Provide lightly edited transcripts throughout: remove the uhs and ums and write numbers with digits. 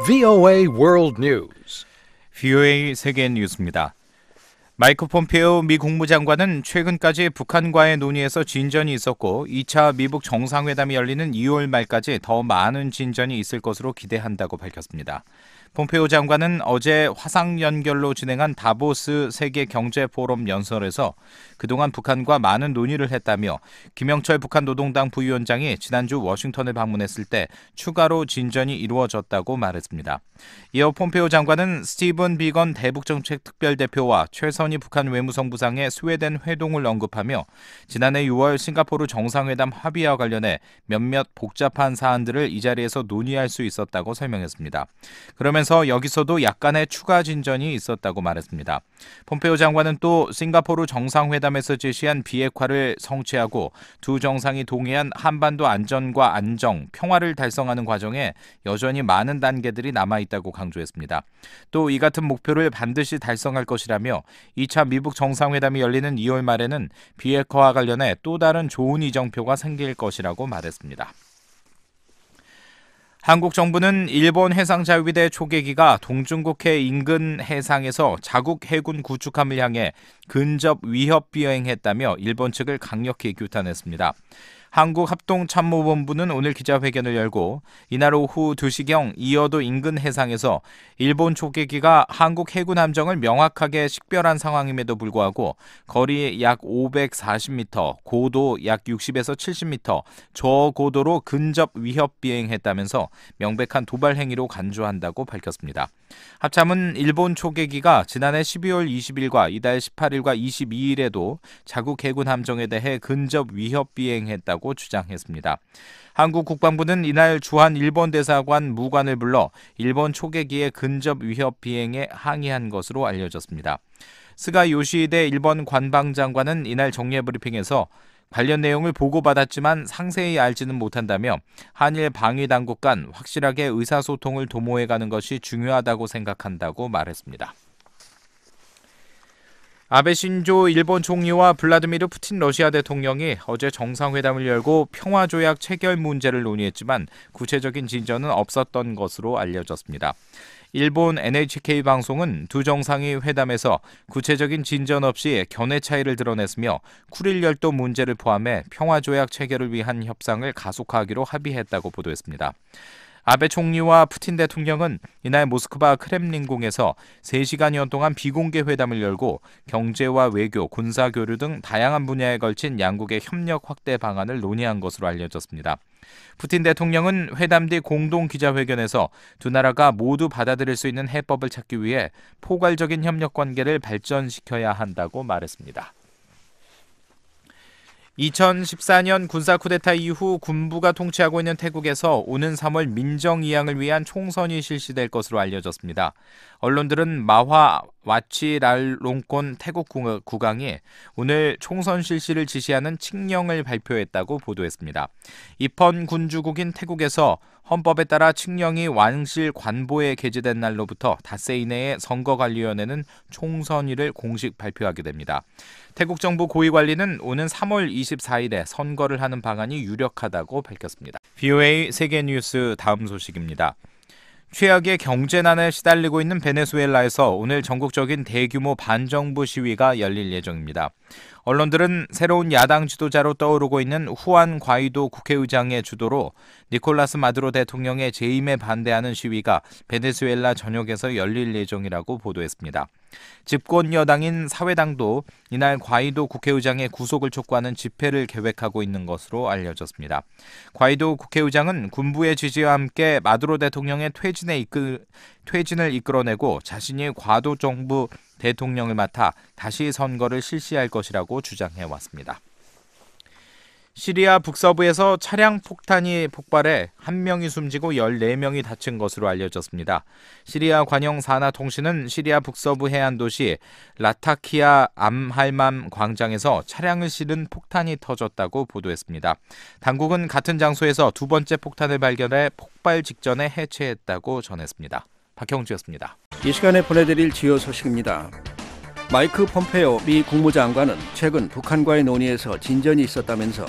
VOA World News. VOA 세계 뉴스입니다. 마이크 폼페오 미 국무장관은 최근까지 북한과의 논의에서 진전이 있었고 2차 미북 정상회담이 열리는 2월 말까지 더 많은 진전이 있을 것으로 기대한다고 밝혔습니다. 폼페오 장관은 어제 화상 연결로 진행한 다보스 세계경제포럼 연설에서 그동안 북한과 많은 논의를 했다며 김영철 북한 노동당 부위원장이 지난주 워싱턴을 방문했을 때 추가로 진전이 이루어졌다고 말했습니다. 이어 폼페오 장관은 스티븐 비건 대북정책 특별대표와 최선희 북한 외무성부상의 스웨덴 회동을 언급하며 지난해 6월 싱가포르 정상회담 합의와 관련해 몇몇 복잡한 사안들을 이 자리에서 논의할 수 있었다고 설명했습니다. 그러면서 여기서도 약간의 추가 진전이 있었다고 말했습니다. 폼페오 장관은 또 싱가포르 정상회담에서 제시한 비핵화를 성취하고 두 정상이 동의한 한반도 안전과 안정, 평화를 달성하는 과정에 여전히 많은 단계들이 남아있다고 강조했습니다. 또 이 같은 목표를 반드시 달성할 것이라며 2차 미북 정상회담이 열리는 2월 말에는 비핵화와 관련해 또 다른 좋은 이정표가 생길 것이라고 말했습니다. 한국 정부는 일본 해상자위대 초계기가 동중국해 인근 해상에서 자국 해군 구축함을 향해 근접 위협 비행했다며 일본 측을 강력히 규탄했습니다. 한국합동참모본부는 오늘 기자회견을 열고 이날 오후 2시경 이어도 인근 해상에서 일본 초계기가 한국 해군 함정을 명확하게 식별한 상황임에도 불구하고 거리 약 540m, 고도 약 60에서 70m, 저고도로 근접 위협 비행했다면서 명백한 도발 행위로 간주한다고 밝혔습니다. 합참은 일본 초계기가 지난해 12월 20일과 이달 18일과 22일에도 자국 해군 함정에 대해 근접 위협 비행했다고 주장했습니다. 한국 국방부는 이날 주한 일본 대사관 무관을 불러 일본 초계기의 근접 위협 비행에 항의한 것으로 알려졌습니다. 스가 요시히데 일본 관방장관은 이날 정례 브리핑에서 관련 내용을 보고받았지만 상세히 알지는 못한다며 한일 방위당국 간 확실하게 의사소통을 도모해가는 것이 중요하다고 생각한다고 말했습니다. 아베 신조 일본 총리와 블라디미르 푸틴 러시아 대통령이 어제 정상회담을 열고 평화조약 체결 문제를 논의했지만 구체적인 진전은 없었던 것으로 알려졌습니다. 일본 NHK 방송은 두 정상이 회담에서 구체적인 진전 없이 견해 차이를 드러냈으며 쿠릴 열도 문제를 포함해 평화조약 체결을 위한 협상을 가속화하기로 합의했다고 보도했습니다. 아베 총리와 푸틴 대통령은 이날 모스크바 크렘린궁에서 3시간여 동안 비공개 회담을 열고 경제와 외교, 군사 교류 등 다양한 분야에 걸친 양국의 협력 확대 방안을 논의한 것으로 알려졌습니다. 푸틴 대통령은 회담 뒤 공동 기자회견에서 두 나라가 모두 받아들일 수 있는 해법을 찾기 위해 포괄적인 협력 관계를 발전시켜야 한다고 말했습니다. 2014년 군사 쿠데타 이후 군부가 통치하고 있는 태국에서 오는 3월 민정이양을 위한 총선이 실시될 것으로 알려졌습니다. 언론들은 마화 와치랄롱콘 태국 국왕이 오늘 총선 실시를 지시하는 칙령을 발표했다고 보도했습니다. 입헌 군주국인 태국에서 헌법에 따라 칙령이 왕실 관보에 게재된 날로부터 닷새 이내에 선거관리위원회는 총선일을 공식 발표하게 됩니다. 태국 정부 고위관리는 오는 3월 24일에 선거를 하는 방안이 유력하다고 밝혔습니다. VOA 세계뉴스 다음 소식입니다. 최악의 경제난에 시달리고 있는 베네수엘라에서 오늘 전국적인 대규모 반정부 시위가 열릴 예정입니다. 언론들은 새로운 야당 지도자로 떠오르고 있는 후안 과이도 국회의장의 주도로 니콜라스 마두로 대통령의 재임에 반대하는 시위가 베네수엘라 전역에서 열릴 예정이라고 보도했습니다. 집권 여당인 사회당도 이날 과이도 국회의장의 구속을 촉구하는 집회를 계획하고 있는 것으로 알려졌습니다. 과이도 국회의장은 군부의 지지와 함께 마두로 대통령의 퇴진을 이끌어내고 자신이 과도 정부 대통령을 맡아 다시 선거를 실시할 것이라고 주장해왔습니다. 시리아 북서부에서 차량 폭탄이 폭발해 1명이 숨지고 14명이 다친 것으로 알려졌습니다. 시리아 관영 사나 통신은 시리아 북서부 해안 도시 라타키아 암할맘 광장에서 차량을 실은 폭탄이 터졌다고 보도했습니다. 당국은 같은 장소에서 두 번째 폭탄을 발견해 폭발 직전에 해체했다고 전했습니다. 박형주였습니다. 이 시간에 보내드릴 주요 소식입니다. 마이크 폼페오 미 국무장관은 최근 북한과의 논의에서 진전이 있었다면서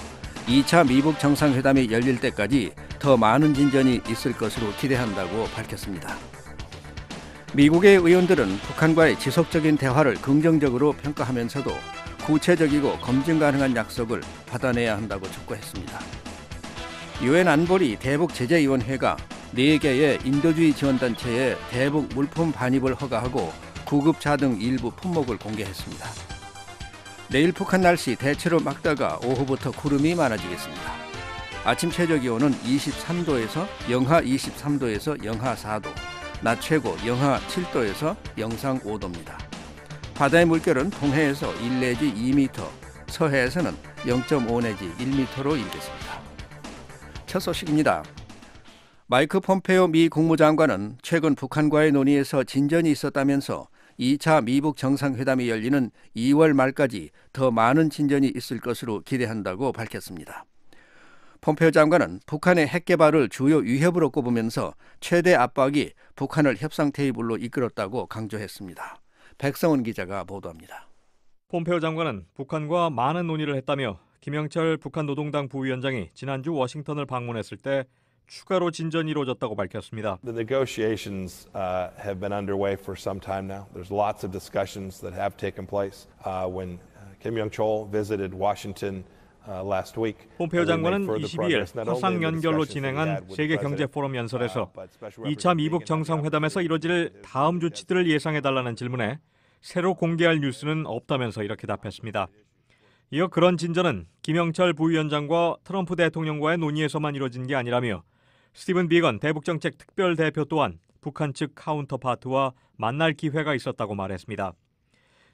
2차 미북 정상회담이 열릴 때까지 더 많은 진전이 있을 것으로 기대한다고 밝혔습니다. 미국의 의원들은 북한과의 지속적인 대화를 긍정적으로 평가하면서도 구체적이고 검증 가능한 약속을 받아내야 한다고 촉구했습니다. 유엔 안보리 대북제재위원회가 4개의 인도주의 지원단체에 대북 물품 반입을 허가하고 구급차 등 일부 품목을 공개했습니다. 내일 북한 날씨 대체로 맑다가 오후부터 구름이 많아지겠습니다. 아침 최저기온은 23도에서 영하 23도에서 영하 4도, 낮 최고 영하 7도에서 영상 5도입니다. 바다의 물결은 동해에서 1 내지 2m, 서해에서는 0.5 내지 1m로 일겠습니다. 첫 소식입니다. 마이크 폼페오 미 국무장관은 최근 북한과의 논의에서 진전이 있었다면서 2차 미북 정상회담이 열리는 2월 말까지 더 많은 진전이 있을 것으로 기대한다고 밝혔습니다. 폼페오 장관은 북한의 핵 개발을 주요 위협으로 꼽으면서 최대 압박이 북한을 협상 테이블로 이끌었다고 강조했습니다. 백성원 기자가 보도합니다. 폼페오 장관은 북한과 많은 논의를 했다며 김영철 북한 노동당 부위원장이 지난주 워싱턴을 방문했을 때 추가로 진전이 이루어졌다고 밝혔습니다. The negotiations have been underway for some time now. There's lots of discussions that have taken place. When Kim Young-chol visited Washington last week. 폼페오 장관은 22일 화상 연결로 진행한 세계 경제 포럼 연설에서 2차 미북 정상회담에서 이뤄질 다음 조치들을 예상해달라는 질문에 새로 공개할 뉴스는 없다면서 이렇게 답했습니다. 이어 그런 진전은 김영철 부위원장과 트럼프 대통령과의 논의에서만 이뤄진 게 아니라며 스티븐 비건 대북정책 특별대표 또한 북한 측 카운터파트와 만날 기회가 있었다고 말했습니다.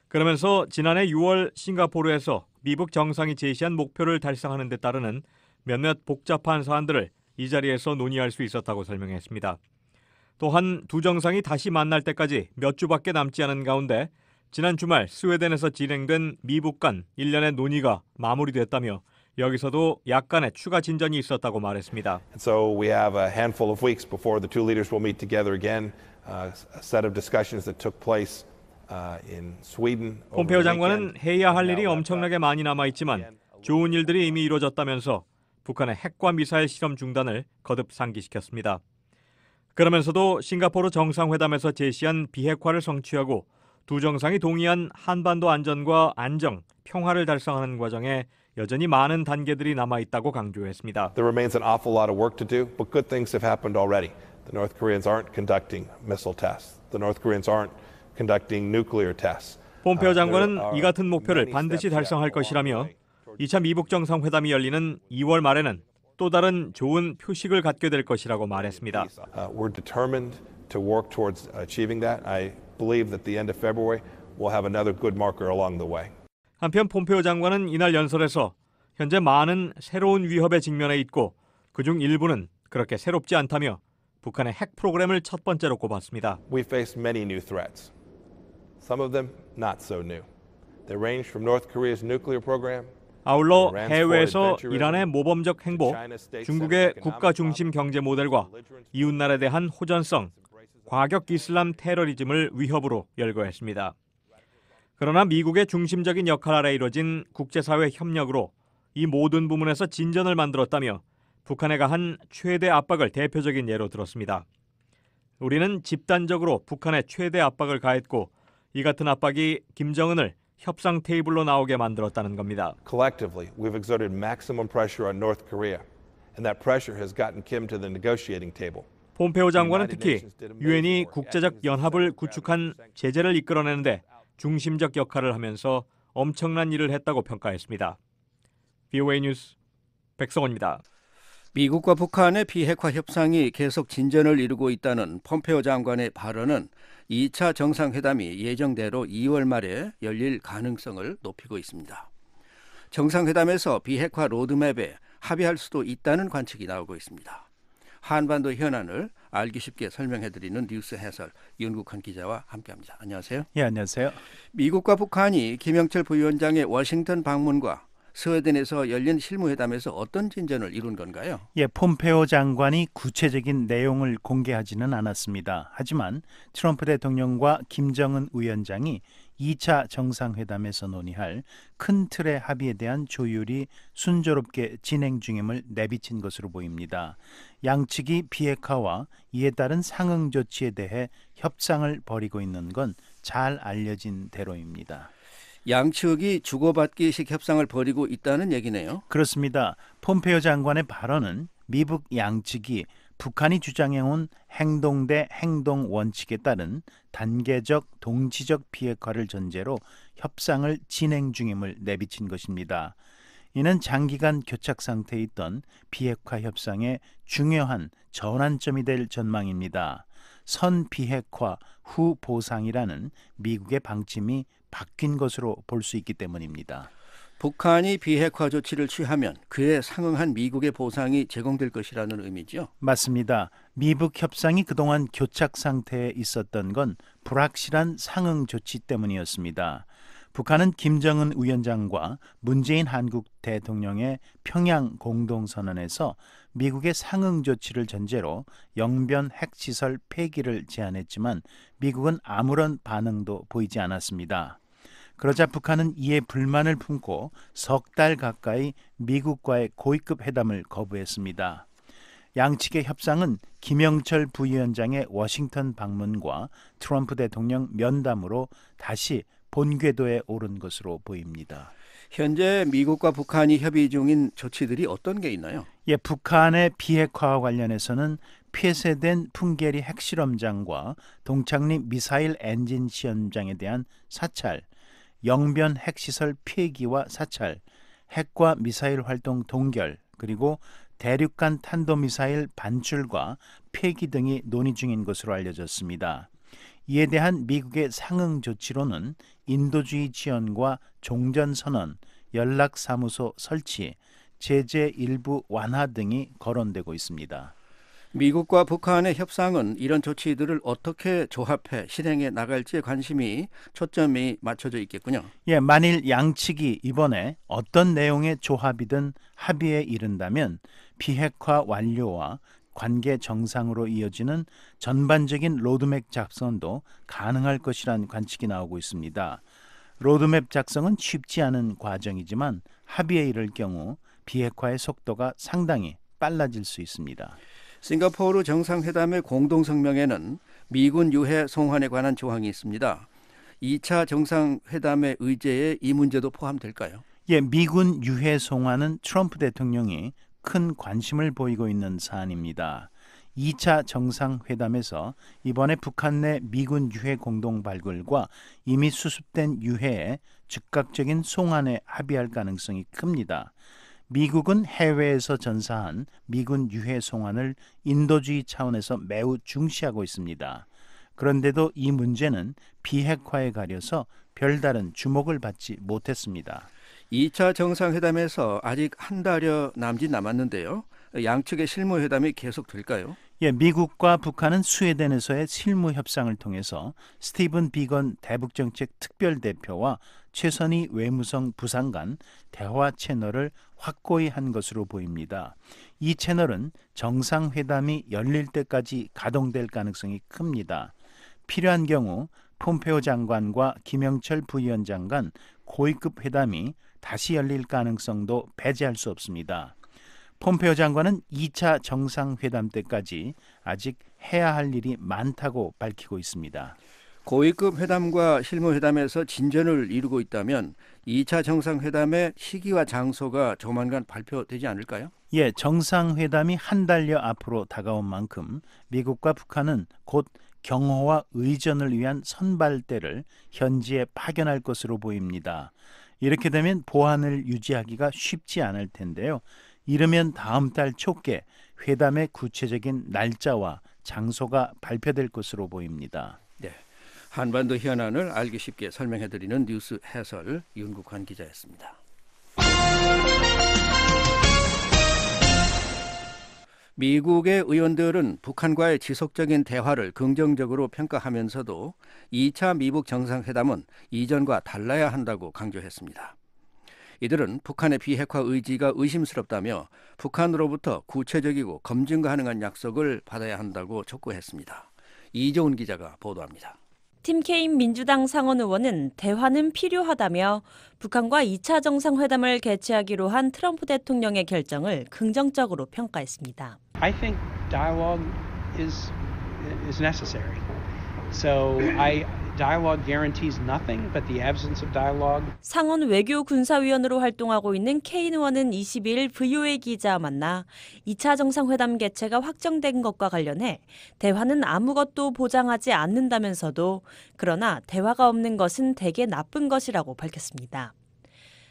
그러면서 지난해 6월 싱가포르에서 미북 정상이 제시한 목표를 달성하는 데 따르는 몇몇 복잡한 사안들을 이 자리에서 논의할 수 있었다고 설명했습니다. 또한 두 정상이 다시 만날 때까지 몇 주밖에 남지 않은 가운데 지난 주말 스웨덴에서 진행된 미북 간 일련의 논의가 마무리됐다며 여기서도 약간의 추가 진전이 있었다고 말했습니다. So we have a handful of weeks before the two leaders will meet together again. A set of discussions that took place in Sweden. 폼페오 장관은 해야 할 일이 엄청나게 많이 남아 있지만 좋은 일들이 이미 이루어졌다면서 북한의 핵과 미사일 실험 중단을 거듭 상기시켰습니다. 그러면서도 싱가포르 정상회담에서 제시한 비핵화를 성취하고 두 정상이 동의한 한반도 안전과 안정, 평화를 달성하는 과정에 여전히 많은 단계들이 남아 있다고 강조했습니다. There remains an awful lot of work to do, but good things have happened already. The North Koreans aren't conducting missile tests. The North Koreans aren't conducting nuclear tests. 폼페오 장관은 이 같은 목표를 반드시 달성할 것이라며 2차 미북 정상회담이 열리는 2월 말에는 또 다른 좋은 표식을 갖게 될 것이라고 말했습니다. We're determined to work towards achieving that. I believe that the end of February we'll have another good marker along the way. 한편 폼페오 장관은 이날 연설에서 현재 많은 새로운 위협에 직면해 있고 그중 일부는 그렇게 새롭지 않다며 북한의 핵 프로그램을 첫 번째로 꼽았습니다. We face many new threats. Some of them not so new. They range from North Korea's nuclear program. 아울러 해외에서 이란의 모범적 행보, 중국의 국가 중심 경제 모델과 이웃나라에 대한 호전성, 과격 이슬람 테러리즘을 위협으로 열거했습니다. 그러나 미국의 중심적인 역할 아래 이뤄진 국제사회 협력으로 이 모든 부문에서 진전을 만들었다며 북한에 가한 최대 압박을 대표적인 예로 들었습니다. 우리는 집단적으로 북한에 최대 압박을 가했고 이 같은 압박이 김정은을 협상 테이블로 나오게 만들었다는 겁니다. Collectively, we've exerted maximum pressure on North Korea, and that pressure has gotten Kim to the negotiating table. 폼페오 장관은 특히 유엔이 국제적 연합을 구축한 제재를 이끌어내는데 중심적 역할을 하면서 엄청난 일을 했다고 평가했습니다. VOA 뉴스 백성원입니다. 미국과 북한의 비핵화 협상이 계속 진전을 이루고 있다는 폼페오 장관의 발언은 2차 정상회담이 예정대로 2월 말에 열릴 가능성을 높이고 있습니다. 정상회담에서 비핵화 로드맵에 합의할 수도 있다는 관측이 나오고 있습니다. 한반도 현안을 알기 쉽게 설명해드리는 뉴스 해설 윤국환 기자와 함께합니다. 안녕하세요. 예, 안녕하세요. 미국과 북한이 김영철 부위원장의 워싱턴 방문과 스웨덴에서 열린 실무회담에서 어떤 진전을 이룬 건가요? 예, 폼페오 장관이 구체적인 내용을 공개하지는 않았습니다. 하지만 트럼프 대통령과 김정은 위원장이 2차 정상회담에서 논의할 큰 틀의 합의에 대한 조율이 순조롭게 진행 중임을 내비친 것으로 보입니다. 양측이 비핵화와 이에 따른 상응 조치에 대해 협상을 벌이고 있는 건 잘 알려진 대로입니다. 양측이 주고받기식 협상을 벌이고 있다는 얘기네요. 그렇습니다. 폼페이오 장관의 발언은 미북 양측이 북한이 주장해온 행동 대 행동 원칙에 따른 단계적 동시적 비핵화를 전제로 협상을 진행 중임을 내비친 것입니다. 이는 장기간 교착 상태에 있던 비핵화 협상의 중요한 전환점이 될 전망입니다. 선 비핵화 후 보상이라는 미국의 방침이 바뀐 것으로 볼 수 있기 때문입니다. 북한이 비핵화 조치를 취하면 그에 상응한 미국의 보상이 제공될 것이라는 의미죠. 맞습니다. 미북 협상이 그동안 교착 상태에 있었던 건 불확실한 상응 조치 때문이었습니다. 북한은 김정은 위원장과 문재인 한국 대통령의 평양 공동선언에서 미국의 상응 조치를 전제로 영변 핵시설 폐기를 제안했지만 미국은 아무런 반응도 보이지 않았습니다. 그러자 북한은 이에 불만을 품고 석 달 가까이 미국과의 고위급 회담을 거부했습니다. 양측의 협상은 김영철 부위원장의 워싱턴 방문과 트럼프 대통령 면담으로 다시 본궤도에 오른 것으로 보입니다. 현재 미국과 북한이 협의 중인 조치들이 어떤 게 있나요? 북한의 비핵화와 관련해서는 폐쇄된 풍계리 핵실험장과 동창리 미사일 엔진 시험장에 대한 사찰, 영변 핵시설 폐기와 사찰, 핵과 미사일 활동 동결, 그리고 대륙간 탄도미사일 반출과 폐기 등이 논의 중인 것으로 알려졌습니다. 이에 대한 미국의 상응 조치로는 인도주의 지원과 종전선언, 연락사무소 설치, 제재 일부 완화 등이 거론되고 있습니다. 미국과 북한의 협상은 이런 조치들을 어떻게 조합해 실행해 나갈지에 초점이 맞춰져 있겠군요. 만일 양측이 이번에 어떤 내용의 조합이든 합의에 이른다면 비핵화 완료와 관계 정상으로 이어지는 전반적인 로드맵 작성도 가능할 것이란 관측이 나오고 있습니다. 로드맵 작성은 쉽지 않은 과정이지만 합의에 이를 경우 비핵화의 속도가 상당히 빨라질 수 있습니다. 싱가포르 정상회담의 공동성명에는 미군 유해 송환에 관한 조항이 있습니다. 2차 정상회담의 의제에 이 문제도 포함될까요? 미군 유해 송환은 트럼프 대통령이 큰 관심을 보이고 있는 사안입니다. 2차 정상회담에서 이번에 북한 내 미군 유해 공동 발굴과 이미 수습된 유해의 즉각적인 송환에 합의할 가능성이 큽니다. 미국은 해외에서 전사한 미군 유해 송환을 인도주의 차원에서 매우 중시하고 있습니다. 그런데도 이 문제는 비핵화에 가려서 별다른 주목을 받지 못했습니다. 2차 정상회담에서 아직 한 달여 남았는데요. 양측의 실무회담이 계속될까요? 미국과 북한은 스웨덴에서의 실무 협상을 통해서 스티븐 비건 대북정책 특별대표와 최선희 외무성 부상관 대화 채널을 확고히 한 것으로 보입니다. 이 채널은 정상회담이 열릴 때까지 가동될 가능성이 큽니다. 필요한 경우 폼페이오 장관과 김영철 부위원장 간 고위급 회담이 다시 열릴 가능성도 배제할 수 없습니다. 폼페이오 장관은 2차 정상회담 때까지 아직 해야 할 일이 많다고 밝히고 있습니다. 고위급 회담과 실무회담에서 진전을 이루고 있다면 2차 정상회담의 시기와 장소가 조만간 발표되지 않을까요? 정상회담이 한 달여 앞으로 다가온 만큼 미국과 북한은 곧 경호와 의전을 위한 선발대를 현지에 파견할 것으로 보입니다. 이렇게 되면 보안을 유지하기가 쉽지 않을 텐데요. 이르면 다음 달 초께 회담의 구체적인 날짜와 장소가 발표될 것으로 보입니다. 한반도 현안을 알기 쉽게 설명해드리는 뉴스 해설 윤국환 기자였습니다. 미국의 의원들은 북한과의 지속적인 대화를 긍정적으로 평가하면서도 2차 미북 정상회담은 이전과 달라야 한다고 강조했습니다. 이들은 북한의 비핵화 의지가 의심스럽다며 북한으로부터 구체적이고 검증 가능한 약속을 받아야 한다고 촉구했습니다. 이종훈 기자가 보도합니다. 팀 케인 민주당 상원 의원은 대화는 필요하다며 북한과 2차 정상회담을 개최하기로 한 트럼프 대통령의 결정을 긍정적으로 평가했습니다. I think dialogue is necessary. So dialogue guarantees nothing but the absence of dialogue. 상원 외교군사위원으로 활동하고 있는 케인 의원은 22일 VOA 기자와 만나 2차 정상회담 개최가 확정된 것과 관련해 대화는 아무것도 보장하지 않는다면서도 그러나 대화가 없는 것은 대개 나쁜 것이라고 밝혔습니다.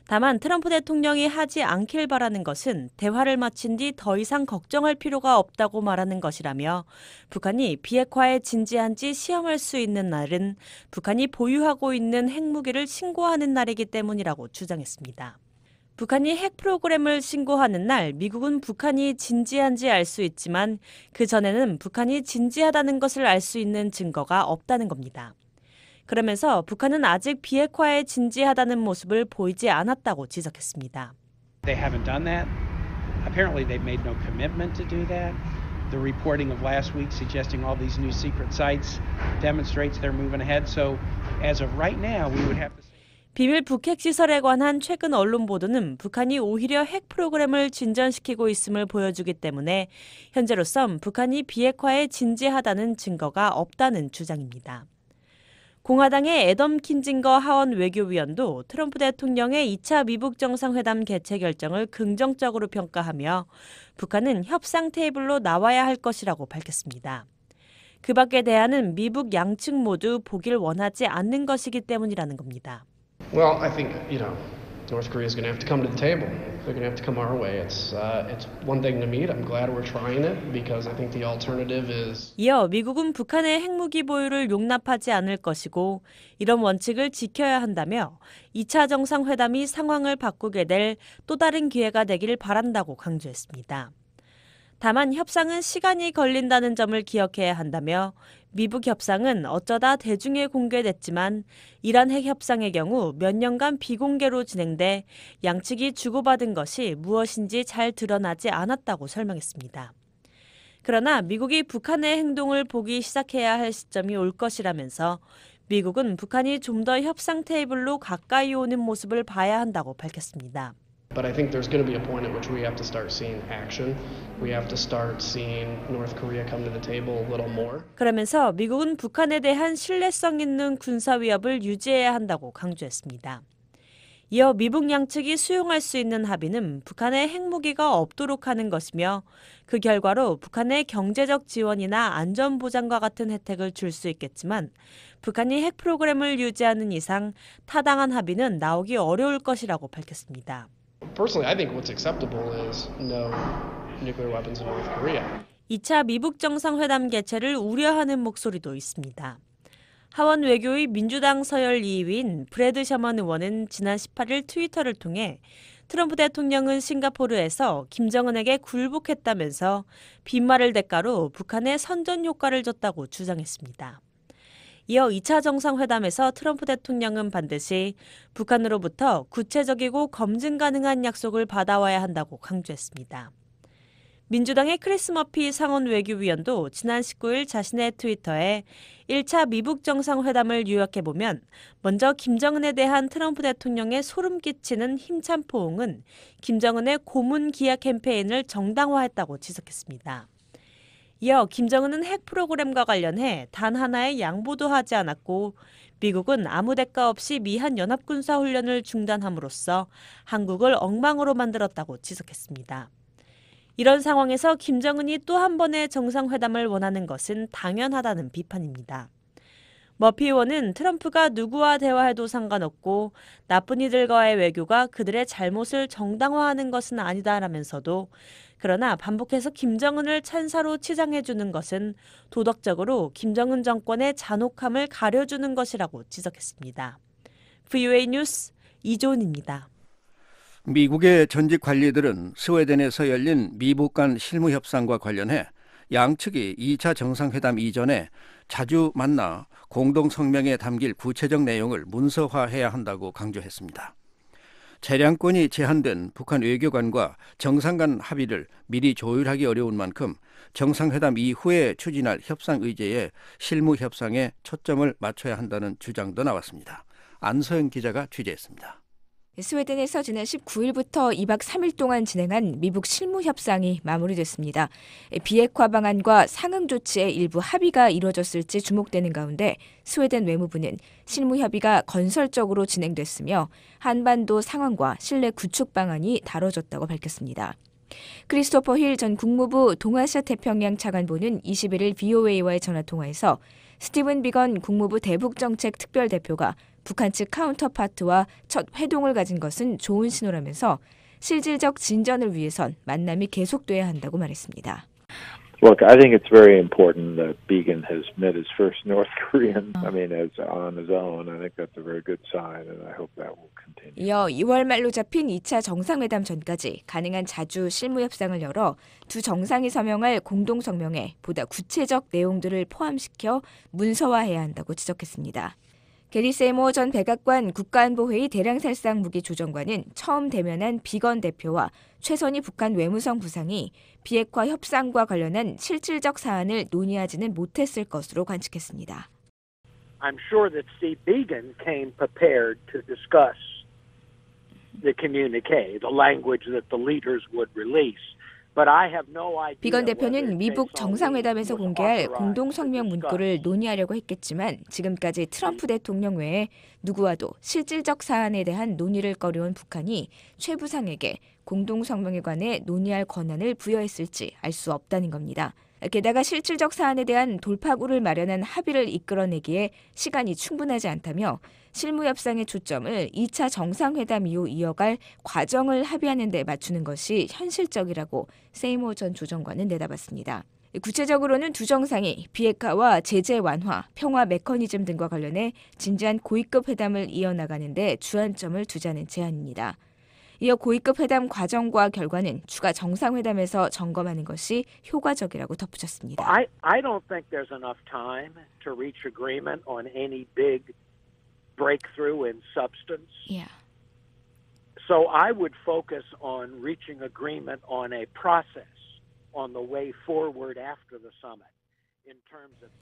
다만 트럼프 대통령이 하지 않길 바라는 것은 대화를 마친 뒤 더 이상 걱정할 필요가 없다고 말하는 것이라며 북한이 비핵화에 진지한지 시험할 수 있는 날은 북한이 보유하고 있는 핵무기를 신고하는 날이기 때문이라고 주장했습니다. 북한이 핵 프로그램을 신고하는 날 미국은 북한이 진지한지 알 수 있지만 그 전에는 북한이 진지하다는 것을 알 수 있는 증거가 없다는 겁니다. 그러면서 북한은 아직 비핵화에 진지하다는 모습을 보이지 않았다고 지적했습니다. They haven't done that. Apparently they've made no commitment to do that. The reporting of last week suggesting all these new secret sites demonstrates they're moving ahead. So as of right now, we would have to 비밀 북핵 시설에 관한 최근 언론 보도는 북한이 오히려 핵 프로그램을 진전시키고 있음을 보여주기 때문에 현재로선 북한이 비핵화에 진지하다는 증거가 없다는 주장입니다. 공화당의 애덤 킨징거 하원 외교위원도 트럼프 대통령의 2차 미북 정상회담 개최 결정을 긍정적으로 평가하며 북한은 협상 테이블로 나와야 할 것이라고 밝혔습니다. 그 밖의 대안은 미북 양측 모두 보길 원하지 않는 것이기 때문이라는 겁니다. Well, I think, North Korea is going to have to come to the table. They're going to have to come our way. It's one thing to meet. I'm glad we're trying it because I think the alternative is. 이어 미국은 북한의 핵무기 보유를 용납하지 않을 것이고 이런 원칙을 지켜야 한다며 2차 정상회담이 상황을 바꾸게 될 또 다른 기회가 되길 바란다고 강조했습니다. 다만 협상은 시간이 걸린다는 점을 기억해야 한다며 미북 협상은 어쩌다 대중에 공개됐지만 이란 핵 협상의 경우 몇 년간 비공개로 진행돼 양측이 주고받은 것이 무엇인지 잘 드러나지 않았다고 설명했습니다. 그러나 미국이 북한의 행동을 보기 시작해야 할 시점이 올 것이라면서 미국은 북한이 좀 더 협상 테이블로 가까이 오는 모습을 봐야 한다고 밝혔습니다. But I think there's going to be a point at which we have to start seeing action. We have to start seeing North Korea come to the table a little more. 그러면서 미국은 북한에 대한 신뢰성 있는 군사 위협을 유지해야 한다고 강조했습니다. 이어 미북 양측이 수용할 수 있는 합의는 북한의 핵무기가 없도록 하는 것이며 그 결과로 북한의 경제적 지원이나 안전보장과 같은 혜택을 줄 수 있겠지만 북한이 핵 프로그램을 유지하는 이상 타당한 합의는 나오기 어려울 것이라고 밝혔습니다. Personally, I think what's acceptable is no nuclear weapons in North Korea. 2차 미북 정상회담 개최를 우려하는 목소리도 있습니다. 하원 외교위 민주당 서열 2위인 브래드 셔먼 의원은 지난 18일 트위터를 통해 트럼프 대통령은 싱가포르에서 김정은에게 굴복했다면서 빈말을 대가로 북한에 선전 효과를 줬다고 주장했습니다. 이어 2차 정상회담에서 트럼프 대통령은 반드시 북한으로부터 구체적이고 검증 가능한 약속을 받아와야 한다고 강조했습니다. 민주당의 크리스 머피 상원 외교위원도 지난 19일 자신의 트위터에 1차 미북 정상회담을 요약해보면 먼저 김정은에 대한 트럼프 대통령의 소름 끼치는 힘찬 포옹은 김정은의 고문 기약 캠페인을 정당화했다고 지적했습니다. 이어 김정은은 핵 프로그램과 관련해 단 하나의 양보도 하지 않았고 미국은 아무 대가 없이 미한 연합군사훈련을 중단함으로써 한국을 엉망으로 만들었다고 지적했습니다. 이런 상황에서 김정은이 또 한 번의 정상회담을 원하는 것은 당연하다는 비판입니다. 머피 의원은 트럼프가 누구와 대화해도 상관없고 나쁜 이들과의 외교가 그들의 잘못을 정당화하는 것은 아니다라면서도 그러나 반복해서 김정은을 찬사로 치장해주는 것은 도덕적으로 김정은 정권의 잔혹함을 가려주는 것이라고 지적했습니다. VOA 뉴스 이조은입니다. 미국의 전직 관리들은 스웨덴에서 열린 미북 간 실무 협상과 관련해 양측이 2차 정상회담 이전에 자주 만나 공동 성명에 담길 구체적 내용을 문서화해야 한다고 강조했습니다. 재량권이 제한된 북한 외교관과 정상 간 합의를 미리 조율하기 어려운 만큼 정상회담 이후에 추진할 협상 의제에 실무 협상에 초점을 맞춰야 한다는 주장도 나왔습니다. 안서영 기자가 취재했습니다. 스웨덴에서 지난 19일부터 2박 3일 동안 진행한 미북 실무 협상이 마무리됐습니다. 비핵화 방안과 상응 조치의 일부 합의가 이뤄졌을지 주목되는 가운데 스웨덴 외무부는 실무 협의가 건설적으로 진행됐으며 한반도 상황과 신뢰 구축 방안이 다뤄졌다고 밝혔습니다. 크리스토퍼 힐 전 국무부 동아시아 태평양 차관보는 21일 VOA와의 전화통화에서 스티븐 비건 국무부 대북정책 특별대표가 북한 측 카운터파트와 첫 회동을 가진 것은 좋은 신호라면서 실질적 진전을 위해선 만남이 계속돼야 한다고 말했습니다. Look, I think it's very important that Began has met his first North Korean. I mean, as on his own. I think that's a very good sign, and I hope that will continue. 이어 2월 말로 잡힌 2차 정상회담 전까지 가능한 자주 실무 협상을 열어 두 정상이 서명할 공동 성명에 보다 구체적 내용들을 포함시켜 문서화해야 한다고 지적했습니다. 게리 세이모 전 백악관 국가안보회의 대량살상 무기 조정관은 처음 대면한 비건 대표와 최선희 북한 외무성 부상이 비핵화 협상과 관련한 실질적 사안을 논의하지는 못했을 것으로 관측했습니다. I'm sure that Steve Biegun came prepared to discuss the communique, the language that the leaders would release. 비건 대표는 미북 정상회담에서 공개할 공동성명 문구를 논의하려고 했겠지만 지금까지 트럼프 대통령 외에 누구와도 실질적 사안에 대한 논의를 꺼려온 북한이 최 부상에게 공동성명에 관해 논의할 권한을 부여했을지 알 수 없다는 겁니다. 게다가 실질적 사안에 대한 돌파구를 마련한 합의를 이끌어내기에 시간이 충분하지 않다며 실무 협상의 초점을 2차 정상회담 이후 이어갈 과정을 합의하는 데 맞추는 것이 현실적이라고 세이모 전 조정관은 내다봤습니다. 구체적으로는 두 정상이 비핵화와 제재 완화, 평화 메커니즘 등과 관련해 진지한 고위급 회담을 이어나가는 데 주안점을 두자는 제안입니다. 이어 고위급 회담 과정과 결과는 추가 정상회담에서 점검하는 것이 효과적이라고 덧붙였습니다. I don't think there's enough time to reach agreement on any big breakthrough in substance. Yeah. So I would focus on reaching agreement on a process on the way forward after the summit.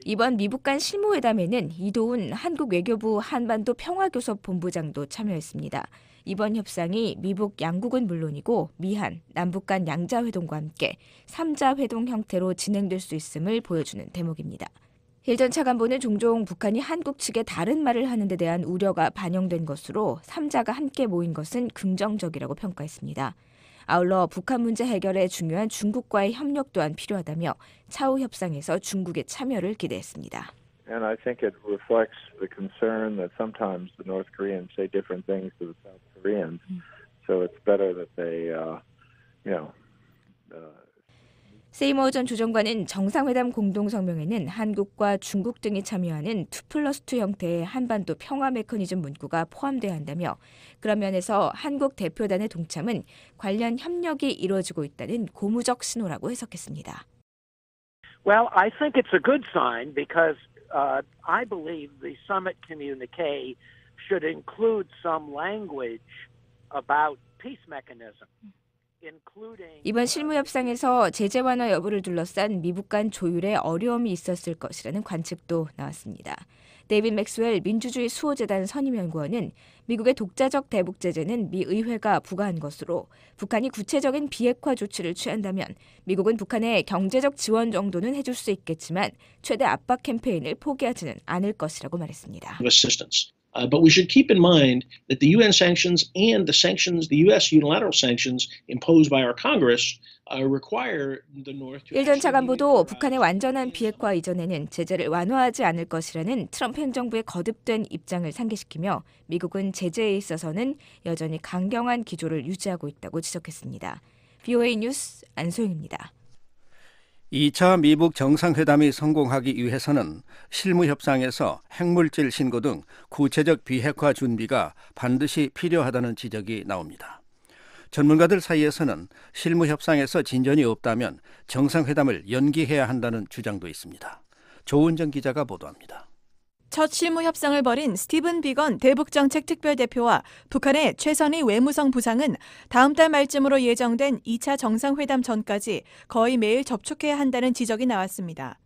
이번 미북 간 실무회담에는 이도훈 한국 외교부 한반도 평화교섭 본부장도 참여했습니다. 이번 협상이 미북 양국은 물론이고 미한, 남북 간 양자회동과 함께 3자 회동 형태로 진행될 수 있음을 보여주는 대목입니다. 힐 전 차관보는 종종 북한이 한국 측에 다른 말을 하는 데 대한 우려가 반영된 것으로 3자가 함께 모인 것은 긍정적이라고 평가했습니다. 아울러 북한 문제 해결에 중요한 중국과의 협력 또한 필요하다며 차후 협상에서 중국의 참여를 기대했습니다. And I think it reflects the concern that sometimes the North Koreans say different things to the South Koreans. So it's better that they, 세이모 전 조정관은 정상회담 공동성명에는 한국과 중국 등이 참여하는 2+2 형태의 한반도 평화 메커니즘 문구가 포함돼야 한다며 그런 면에서 한국 대표단의 동참은 관련 협력이 이루어지고 있다는 고무적 신호라고 해석했습니다. Well, I think it's a good sign because I believe the summit communique should include some language about peace mechanism. 이번 실무 협상에서 제재 완화 여부를 둘러싼 미북 간 조율에 어려움이 있었을 것이라는 관측도 나왔습니다. 데이빗 맥스웰 민주주의 수호재단 선임연구원은 미국의 독자적 대북 제재는 미 의회가 부과한 것으로 북한이 구체적인 비핵화 조치를 취한다면 미국은 북한에 경제적 지원 정도는 해줄 수 있겠지만 최대 압박 캠페인을 포기하지는 않을 것이라고 말했습니다. But we should keep in mind that the UN sanctions and the sanctions, the U.S. unilateral sanctions imposed by our Congress require the North to... 일 전 차관보도 북한의 완전한 비핵화 이전에는 제재를 완화하지 않을 것이라는 트럼프 행정부의 거듭된 입장을 상기시키며 미국은 제재에 있어서는 여전히 강경한 기조를 유지하고 있다고 지적했습니다. VOA 뉴스 안소영입니다. 2차 미북 정상회담이 성공하기 위해서는 실무 협상에서 핵물질 신고 등 구체적 비핵화 준비가 반드시 필요하다는 지적이 나옵니다. 전문가들 사이에서는 실무 협상에서 진전이 없다면 정상회담을 연기해야 한다는 주장도 있습니다. 조은정 기자가 보도합니다. 첫 실무 협상을 벌인 스티븐 비건 대북정책 특별대표와 북한의 최선희 외무성 부상은 다음 달 말쯤으로 예정된 2차 정상회담 전까지 거의 매일 접촉해야 한다는 지적이 나왔습니다.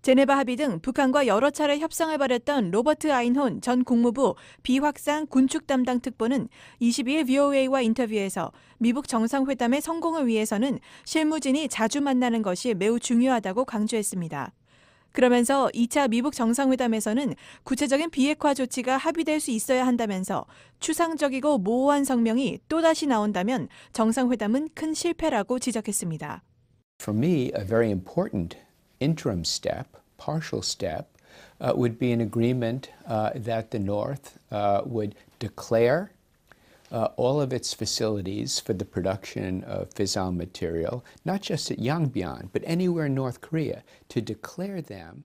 제네바 합의 등 북한과 여러 차례 협상을 벌였던 로버트 아인혼 전 국무부 비확산 군축 담당 특보는 22일 VOA와 인터뷰에서 미북 정상회담의 성공을 위해서는 실무진이 자주 만나는 것이 매우 중요하다고 강조했습니다. 그러면서 2차 미북 정상회담에서는 구체적인 비핵화 조치가 합의될 수 있어야 한다면서 추상적이고 모호한 성명이 또다시 나온다면 정상회담은 큰 실패라고 지적했습니다. For me, a very important interim step, partial step, would be an agreement that the North would declare all of its facilities for the production of fissile material, not just at Yongbyon, but anywhere in North Korea, to declare them.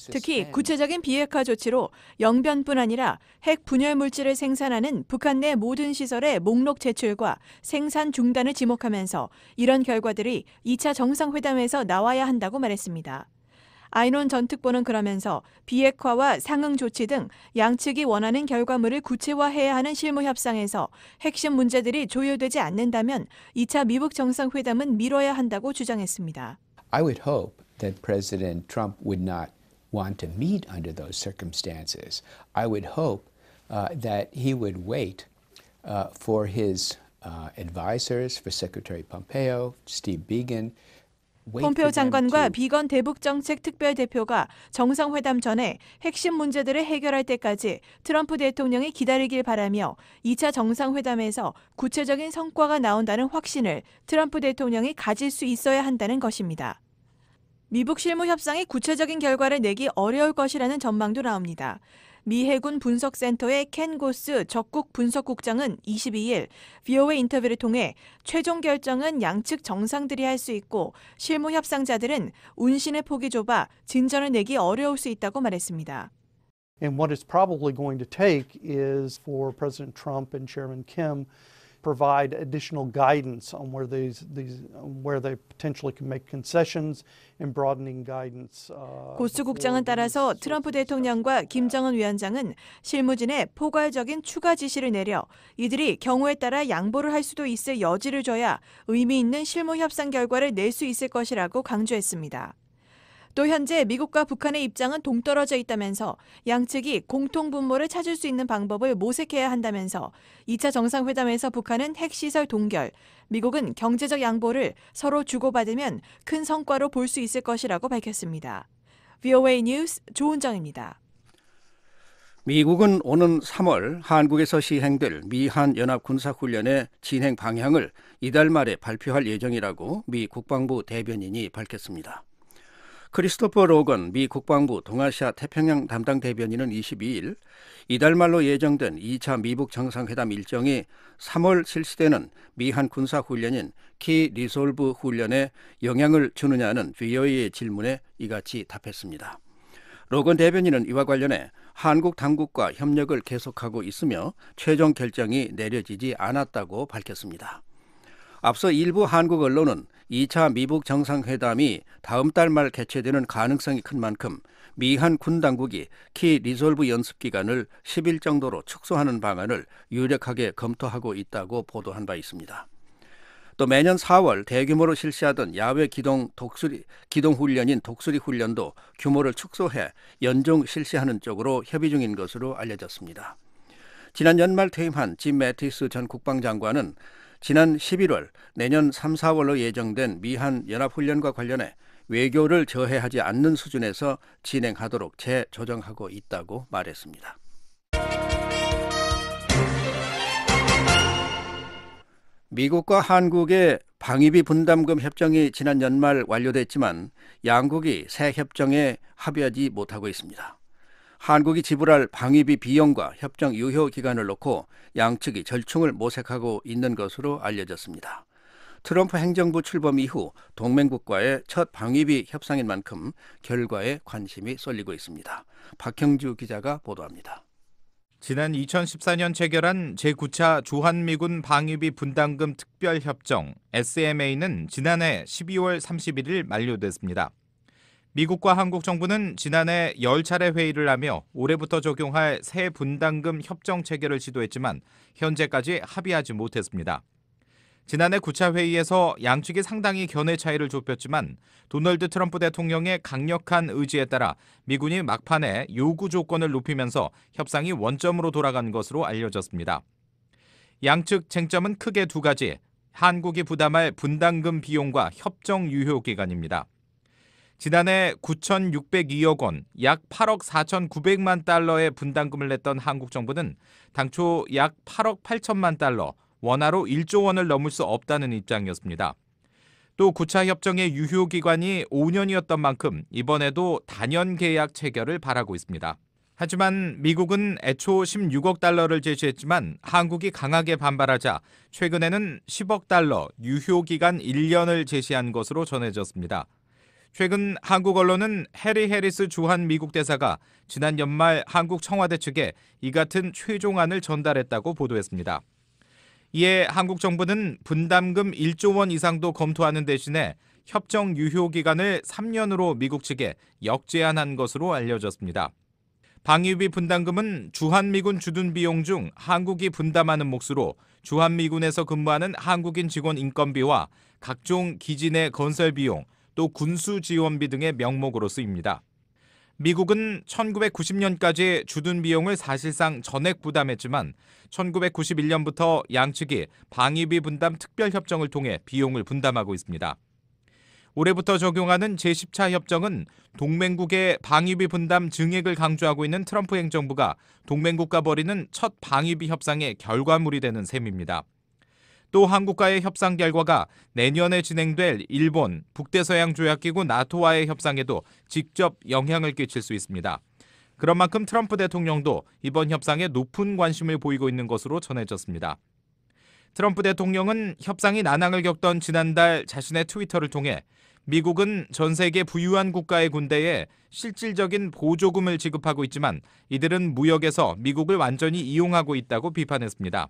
특히 구체적인 비핵화 조치로 영변뿐 아니라 핵 분열 물질을 생산하는 북한 내 모든 시설의 목록 제출과 생산 중단을 지목하면서 이런 결과들이 2차 정상회담에서 나와야 한다고 말했습니다. 아인혼 전 특보는 그러면서 비핵화와 상응 조치 등 양측이 원하는 결과물을 구체화해야 하는 실무 협상에서 핵심 문제들이 조율되지 않는다면 2차 미북 정상회담은 미뤄야 한다고 주장했습니다. I would hope that President Trump would not want to meet under those circumstances. I would hope that he would wait for his advisors, for Secretary Pompeo, Steve Biegun. 폼페오 장관과 비건 대북정책 특별대표가 정상회담 전에 핵심 문제들을 해결할 때까지 트럼프 대통령이 기다리길 바라며 2차 정상회담에서 구체적인 성과가 나온다는 확신을 트럼프 대통령이 가질 수 있어야 한다는 것입니다. 미북 실무 협상이 구체적인 결과를 내기 어려울 것이라는 전망도 나옵니다. 미 해군 분석센터의 켄 고스 적국 분석국장은 22일 VOA 인터뷰를 통해 최종 결정은 양측 정상들이 할 수 있고 실무 협상자들은 운신의 폭이 좁아 진전을 내기 어려울 수 있다고 말했습니다. And what it's probably going to take is for President Trump and Chairman Kim provide additional guidance on where where they potentially can make concessions and broadening guidance. 고스 국장은 따라서 트럼프 대통령과 김정은 위원장은 실무진에 포괄적인 추가 지시를 내려 이들이 경우에 따라 양보를 할 수도 있을 여지를 줘야 의미 있는 실무 협상 결과를 낼 수 있을 것이라고 강조했습니다. 또 현재 미국과 북한의 입장은 동떨어져 있다면서 양측이 공통 분모를 찾을 수 있는 방법을 모색해야 한다면서 2차 정상회담에서 북한은 핵시설 동결, 미국은 경제적 양보를 서로 주고받으면 큰 성과로 볼 수 있을 것이라고 밝혔습니다. VOA 뉴스 조은정입니다. 미국은 오는 3월 한국에서 시행될 미한 연합 군사훈련의 진행 방향을 이달 말에 발표할 예정이라고 미 국방부 대변인이 밝혔습니다. 크리스토퍼 로건 미 국방부 동아시아 태평양 담당 대변인은 22일 이달 말로 예정된 2차 미북 정상회담 일정이 3월 실시되는 미한 군사훈련인 키 리솔브 훈련에 영향을 주느냐는 VOA의 질문에 이같이 답했습니다. 로건 대변인은 이와 관련해 한국 당국과 협력을 계속하고 있으며 최종 결정이 내려지지 않았다고 밝혔습니다. 앞서 일부 한국 언론은 2차 미북 정상회담이 다음 달 말 개최되는 가능성이 큰 만큼 미한 군 당국이 키 리솔브 연습 기간을 10일 정도로 축소하는 방안을 유력하게 검토하고 있다고 보도한 바 있습니다. 또 매년 4월 대규모로 실시하던 야외 기동 훈련인 독수리 훈련도 규모를 축소해 연중 실시하는 쪽으로 협의 중인 것으로 알려졌습니다. 지난 연말 퇴임한 짐 매티스 전 국방장관은 지난 11월 내년 3, 4월로 예정된 미한 연합훈련과 관련해 외교를 저해하지 않는 수준에서 진행하도록 재조정하고 있다고 말했습니다. 미국과 한국의 방위비 분담금 협정이 지난 연말 완료됐지만 양국이 새 협정에 합의하지 못하고 있습니다. 한국이 지불할 방위비 비용과 협정 유효 기간을 놓고 양측이 절충을 모색하고 있는 것으로 알려졌습니다. 트럼프 행정부 출범 이후 동맹국과의 첫 방위비 협상인 만큼 결과에 관심이 쏠리고 있습니다. 박형주 기자가 보도합니다. 지난 2014년 체결한 제9차 주한미군 방위비 분담금 특별협정 SMA는 지난해 12월 31일 만료됐습니다. 미국과 한국 정부는 지난해 10차례 회의를 하며 올해부터 적용할 새 분담금 협정 체결을 시도했지만 현재까지 합의하지 못했습니다. 지난해 9차 회의에서 양측이 상당히 견해 차이를 좁혔지만 도널드 트럼프 대통령의 강력한 의지에 따라 미군이 막판에 요구 조건을 높이면서 협상이 원점으로 돌아간 것으로 알려졌습니다. 양측 쟁점은 크게 두 가지, 한국이 부담할 분담금 비용과 협정 유효 기간입니다. 지난해 9,602억 원, 약 8억 4,900만 달러의 분담금을 냈던 한국 정부는 당초 약 8억 8천만 달러, 원화로 1조 원을 넘을 수 없다는 입장이었습니다. 또 9차 협정의 유효 기간이 5년이었던 만큼 이번에도 단연 계약 체결을 바라고 있습니다. 하지만 미국은 애초 16억 달러를 제시했지만 한국이 강하게 반발하자 최근에는 10억 달러, 유효 기간 1년을 제시한 것으로 전해졌습니다. 최근 한국 언론은 해리 해리스 주한 미국 대사가 지난 연말 한국 청와대 측에 이 같은 최종안을 전달했다고 보도했습니다. 이에 한국 정부는 분담금 1조 원 이상도 검토하는 대신에 협정 유효 기간을 3년으로 미국 측에 역제한한 것으로 알려졌습니다. 방위비 분담금은 주한미군 주둔 비용 중 한국이 분담하는 몫으로 주한미군에서 근무하는 한국인 직원 인건비와 각종 기지 내 건설 비용, 또 군수 지원비 등의 명목으로 쓰입니다. 미국은 1990년까지 주둔 비용을 사실상 전액 부담했지만 1991년부터 양측이 방위비 분담 특별협정을 통해 비용을 분담하고 있습니다. 올해부터 적용하는 제10차 협정은 동맹국의 방위비 분담 증액을 강조하고 있는 트럼프 행정부가 동맹국과 벌이는 첫 방위비 협상의 결과물이 되는 셈입니다. 또 한국과의 협상 결과가 내년에 진행될 일본, 북대서양조약기구 나토와의 협상에도 직접 영향을 끼칠 수 있습니다. 그런 만큼 트럼프 대통령도 이번 협상에 높은 관심을 보이고 있는 것으로 전해졌습니다. 트럼프 대통령은 협상이 난항을 겪던 지난달 자신의 트위터를 통해 미국은 전 세계 부유한 국가의 군대에 실질적인 보조금을 지급하고 있지만 이들은 무역에서 미국을 완전히 이용하고 있다고 비판했습니다.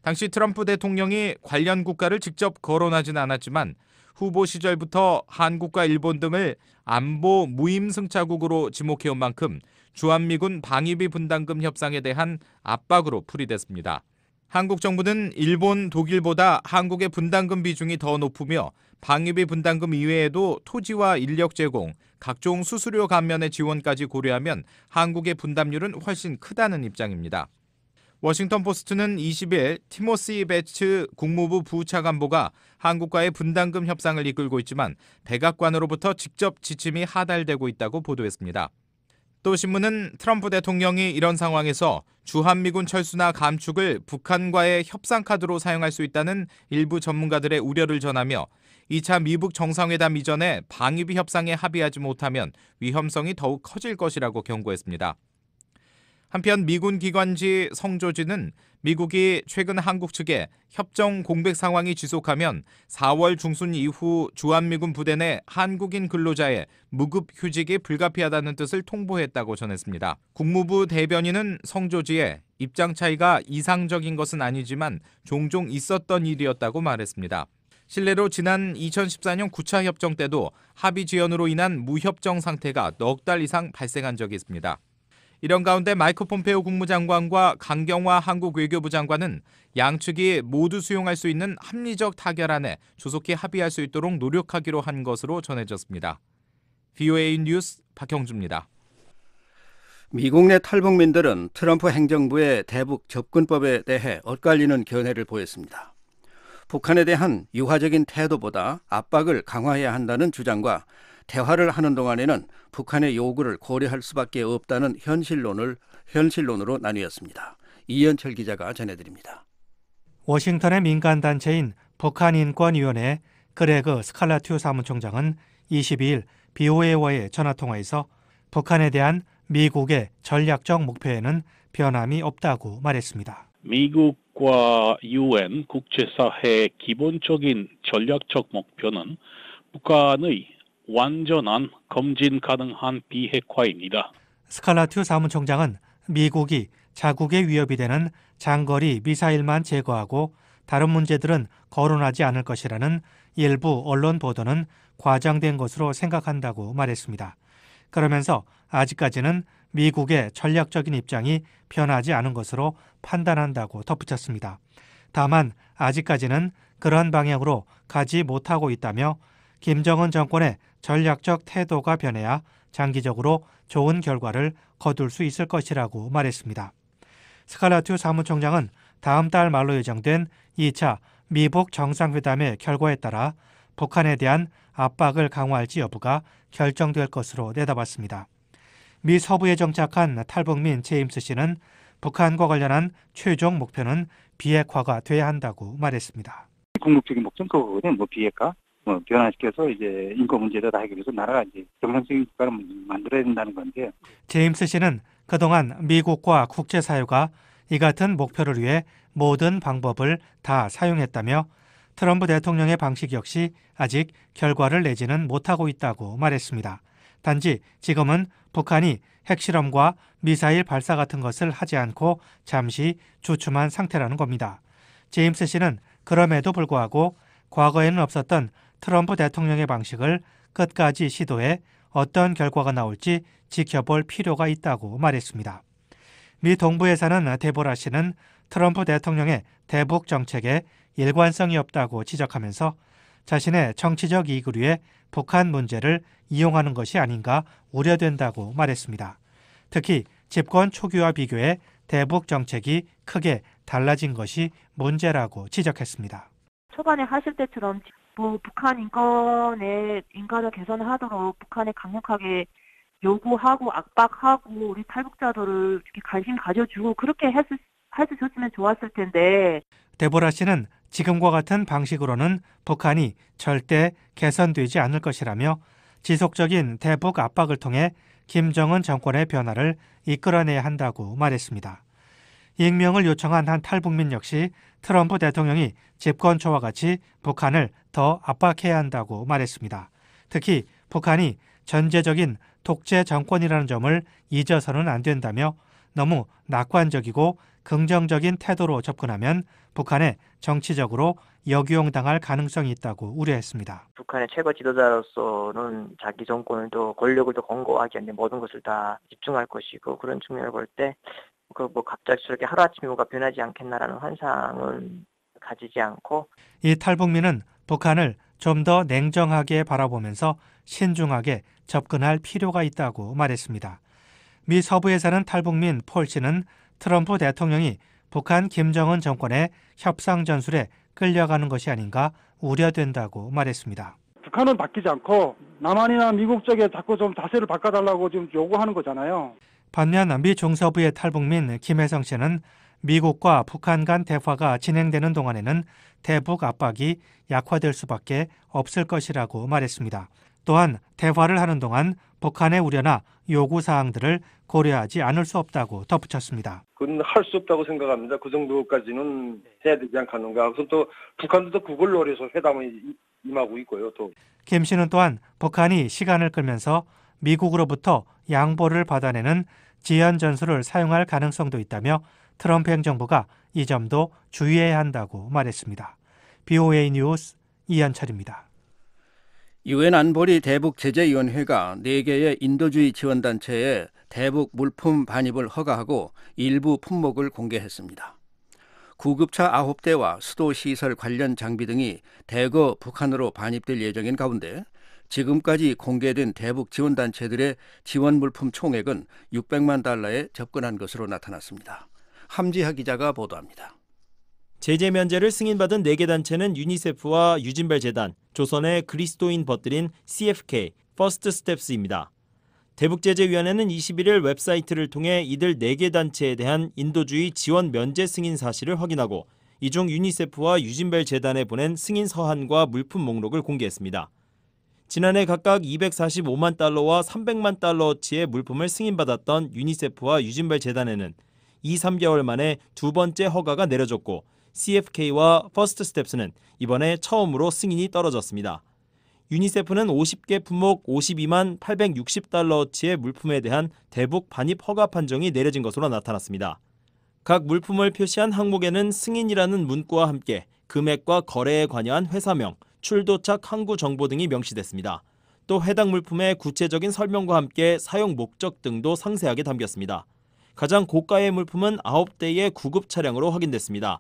당시 트럼프 대통령이 관련 국가를 직접 거론하진 않았지만 후보 시절부터 한국과 일본 등을 안보 무임승차국으로 지목해온 만큼 주한미군 방위비 분담금 협상에 대한 압박으로 풀이됐습니다. 한국 정부는 일본, 독일보다 한국의 분담금 비중이 더 높으며 방위비 분담금 이외에도 토지와 인력 제공, 각종 수수료 감면의 지원까지 고려하면 한국의 분담률은 훨씬 크다는 입장입니다. 워싱턴 포스트는 20일 티모시 배츠 국무부 부차관보가 한국과의 분담금 협상을 이끌고 있지만 백악관으로부터 직접 지침이 하달되고 있다고 보도했습니다. 또 신문은 트럼프 대통령이 이런 상황에서 주한미군 철수나 감축을 북한과의 협상 카드로 사용할 수 있다는 일부 전문가들의 우려를 전하며 2차 미북 정상회담 이전에 방위비 협상에 합의하지 못하면 위험성이 더욱 커질 것이라고 경고했습니다. 한편 미군 기관지 성조지는 미국이 최근 한국 측에 협정 공백 상황이 지속하면 4월 중순 이후 주한미군 부대 내 한국인 근로자의 무급 휴직이 불가피하다는 뜻을 통보했다고 전했습니다. 국무부 대변인은 성조지에 입장 차이가 이상적인 것은 아니지만 종종 있었던 일이었다고 말했습니다. 실례로 지난 2014년 9차 협정 때도 합의 지연으로 인한 무협정 상태가 넉 달 이상 발생한 적이 있습니다. 이런 가운데 마이크 폼페오 국무장관과 강경화 한국 외교부 장관은 양측이 모두 수용할 수 있는 합리적 타결안에 조속히 합의할 수 있도록 노력하기로 한 것으로 전해졌습니다. VOA 뉴스 박형주입니다. 미국 내 탈북민들은 트럼프 행정부의 대북 접근법에 대해 엇갈리는 견해를 보였습니다. 북한에 대한 유화적인 태도보다 압박을 강화해야 한다는 주장과 대화를 하는 동안에는 북한의 요구를 고려할 수밖에 없다는 현실론으로 나뉘었습니다. 이현철 기자가 전해드립니다. 워싱턴의 민간단체인 북한인권위원회 그레그 스칼라튜 사무총장은 22일 BOA와의 전화통화에서 북한에 대한 미국의 전략적 목표에는 변함이 없다고 말했습니다. 미국과 UN 국제사회의 기본적인 전략적 목표는 북한의 완전한 검진 가능한 비핵화입니다. 스칼라튜 사무총장은 미국이 자국의 위협이 되는 장거리 미사일만 제거하고 다른 문제들은 거론하지 않을 것이라는 일부 언론 보도는 과장된 것으로 생각한다고 말했습니다. 그러면서 아직까지는 미국의 전략적인 입장이 변하지 않은 것으로 판단한다고 덧붙였습니다. 다만 아직까지는 그런 방향으로 가지 못하고 있다며 김정은 정권의 전략적 태도가 변해야 장기적으로 좋은 결과를 거둘 수 있을 것이라고 말했습니다. 스칼라튜 사무총장은 다음 달 말로 예정된 2차 미북 정상회담의 결과에 따라 북한에 대한 압박을 강화할지 여부가 결정될 것으로 내다봤습니다. 미 서부에 정착한 탈북민 제임스 씨는 북한과 관련한 최종 목표는 비핵화가 돼야 한다고 말했습니다. 궁극적인 목표는 그거거든요. 비핵화, 변화시켜서 이제 인권 문제를 다 해결해서 나라가 이제 정상적인 국가를 만들어야 된다는 건데. 제임스 씨는 그동안 미국과 국제사회가 이 같은 목표를 위해 모든 방법을 다 사용했다며 트럼프 대통령의 방식 역시 아직 결과를 내지는 못하고 있다고 말했습니다. 단지 지금은 북한이 핵실험과 미사일 발사 같은 것을 하지 않고 잠시 주춤한 상태라는 겁니다. 제임스 씨는 그럼에도 불구하고 과거에는 없었던 트럼프 대통령의 방식을 끝까지 시도해 어떤 결과가 나올지 지켜볼 필요가 있다고 말했습니다. 미 동부에 사는 데보라 씨는 트럼프 대통령의 대북 정책에 일관성이 없다고 지적하면서 자신의 정치적 이익을 위해 북한 문제를 이용하는 것이 아닌가 우려된다고 말했습니다. 특히 집권 초기와 비교해 대북 정책이 크게 달라진 것이 문제라고 지적했습니다. 초반에 하실 때처럼 북한 인권을 개선하도록 북한에 강력하게 요구하고 압박하고 우리 탈북자들을 이렇게 관심 가져주고 그렇게 해주셨으면 좋았을 텐데. 데보라 씨는 지금과 같은 방식으로는 북한이 절대 개선되지 않을 것이라며 지속적인 대북 압박을 통해 김정은 정권의 변화를 이끌어내야 한다고 말했습니다. 익명을 요청한 한 탈북민 역시 트럼프 대통령이 집권 초와 같이 북한을 더 압박해야 한다고 말했습니다. 특히 북한이 전제적인 독재 정권이라는 점을 잊어서는 안 된다며 너무 낙관적이고 긍정적인 태도로 접근하면 북한에 정치적으로 역이용당할 가능성이 있다고 우려했습니다. 북한의 최고 지도자로서는 자기 정권을 더 권력을 더 권고하기 위해 모든 것을 다 집중할 것이고 그런 측면을 볼 때 갑자기 저렇게 하루아침에 뭐가 변하지 않겠나라는 환상은 가지지 않고 이 탈북민은 북한을 좀 더 냉정하게 바라보면서 신중하게 접근할 필요가 있다고 말했습니다. 미 서부에 사는 탈북민 폴 씨는 트럼프 대통령이 북한 김정은 정권의 협상 전술에 끌려가는 것이 아닌가 우려된다고 말했습니다. 북한은 바뀌지 않고 남한이나 미국 쪽에 자꾸 좀 자세를 바꿔달라고 지금 요구하는 거잖아요. 반면 미 중서부의 탈북민 김혜성 씨는 미국과 북한 간 대화가 진행되는 동안에는 대북 압박이 약화될 수밖에 없을 것이라고 말했습니다. 또한 대화를 하는 동안 북한의 우려나 요구사항들을 고려하지 않을 수 없다고 덧붙였습니다. 그건 할 수 없다고 생각합니다. 그 정도까지는 해야 되지 않겠는가. 그래서 또 북한도 그걸 노려서 회담을 임하고 있고요. 또 김 씨는 또한 북한이 시간을 끌면서 미국으로부터 양보를 받아내는 지연 전술을 사용할 가능성도 있다며 트럼프 행정부가 이 점도 주의해야 한다고 말했습니다. BOA 뉴스 이현철입니다. 유엔 안보리 대북제재위원회가 4개의 인도주의 지원단체에 대북 물품 반입을 허가하고 일부 품목을 공개했습니다. 구급차 9대와 수도시설 관련 장비 등이 대거 북한으로 반입될 예정인 가운데 지금까지 공개된 대북 지원단체들의 지원 물품 총액은 600만 달러에 접근한 것으로 나타났습니다. 함지하 기자가 보도합니다. 제재 면제를 승인받은 4개 단체는 유니세프와 유진벨 재단, 조선의 그리스도인 벗들인 CFK, 퍼스트 스텝스입니다. 대북제재위원회는 21일 웹사이트를 통해 이들 4개 단체에 대한 인도주의 지원 면제 승인 사실을 확인하고 이 중 유니세프와 유진벨 재단에 보낸 승인 서한과 물품 목록을 공개했습니다. 지난해 각각 245만 달러와 300만 달러어치의 물품을 승인받았던 유니세프와 유진벨 재단에는 2-3개월 만에 두 번째 허가가 내려졌고 CFK와 퍼스트 스텝스는 이번에 처음으로 승인이 떨어졌습니다. 유니세프는 50개 품목 52만 860달러어치의 물품에 대한 대북 반입 허가 판정이 내려진 것으로 나타났습니다. 각 물품을 표시한 항목에는 승인이라는 문구와 함께 금액과 거래에 관여한 회사명, 출도착 항구 정보 등이 명시됐습니다. 또 해당 물품의 구체적인 설명과 함께 사용 목적 등도 상세하게 담겼습니다. 가장 고가의 물품은 9대의 구급 차량으로 확인됐습니다.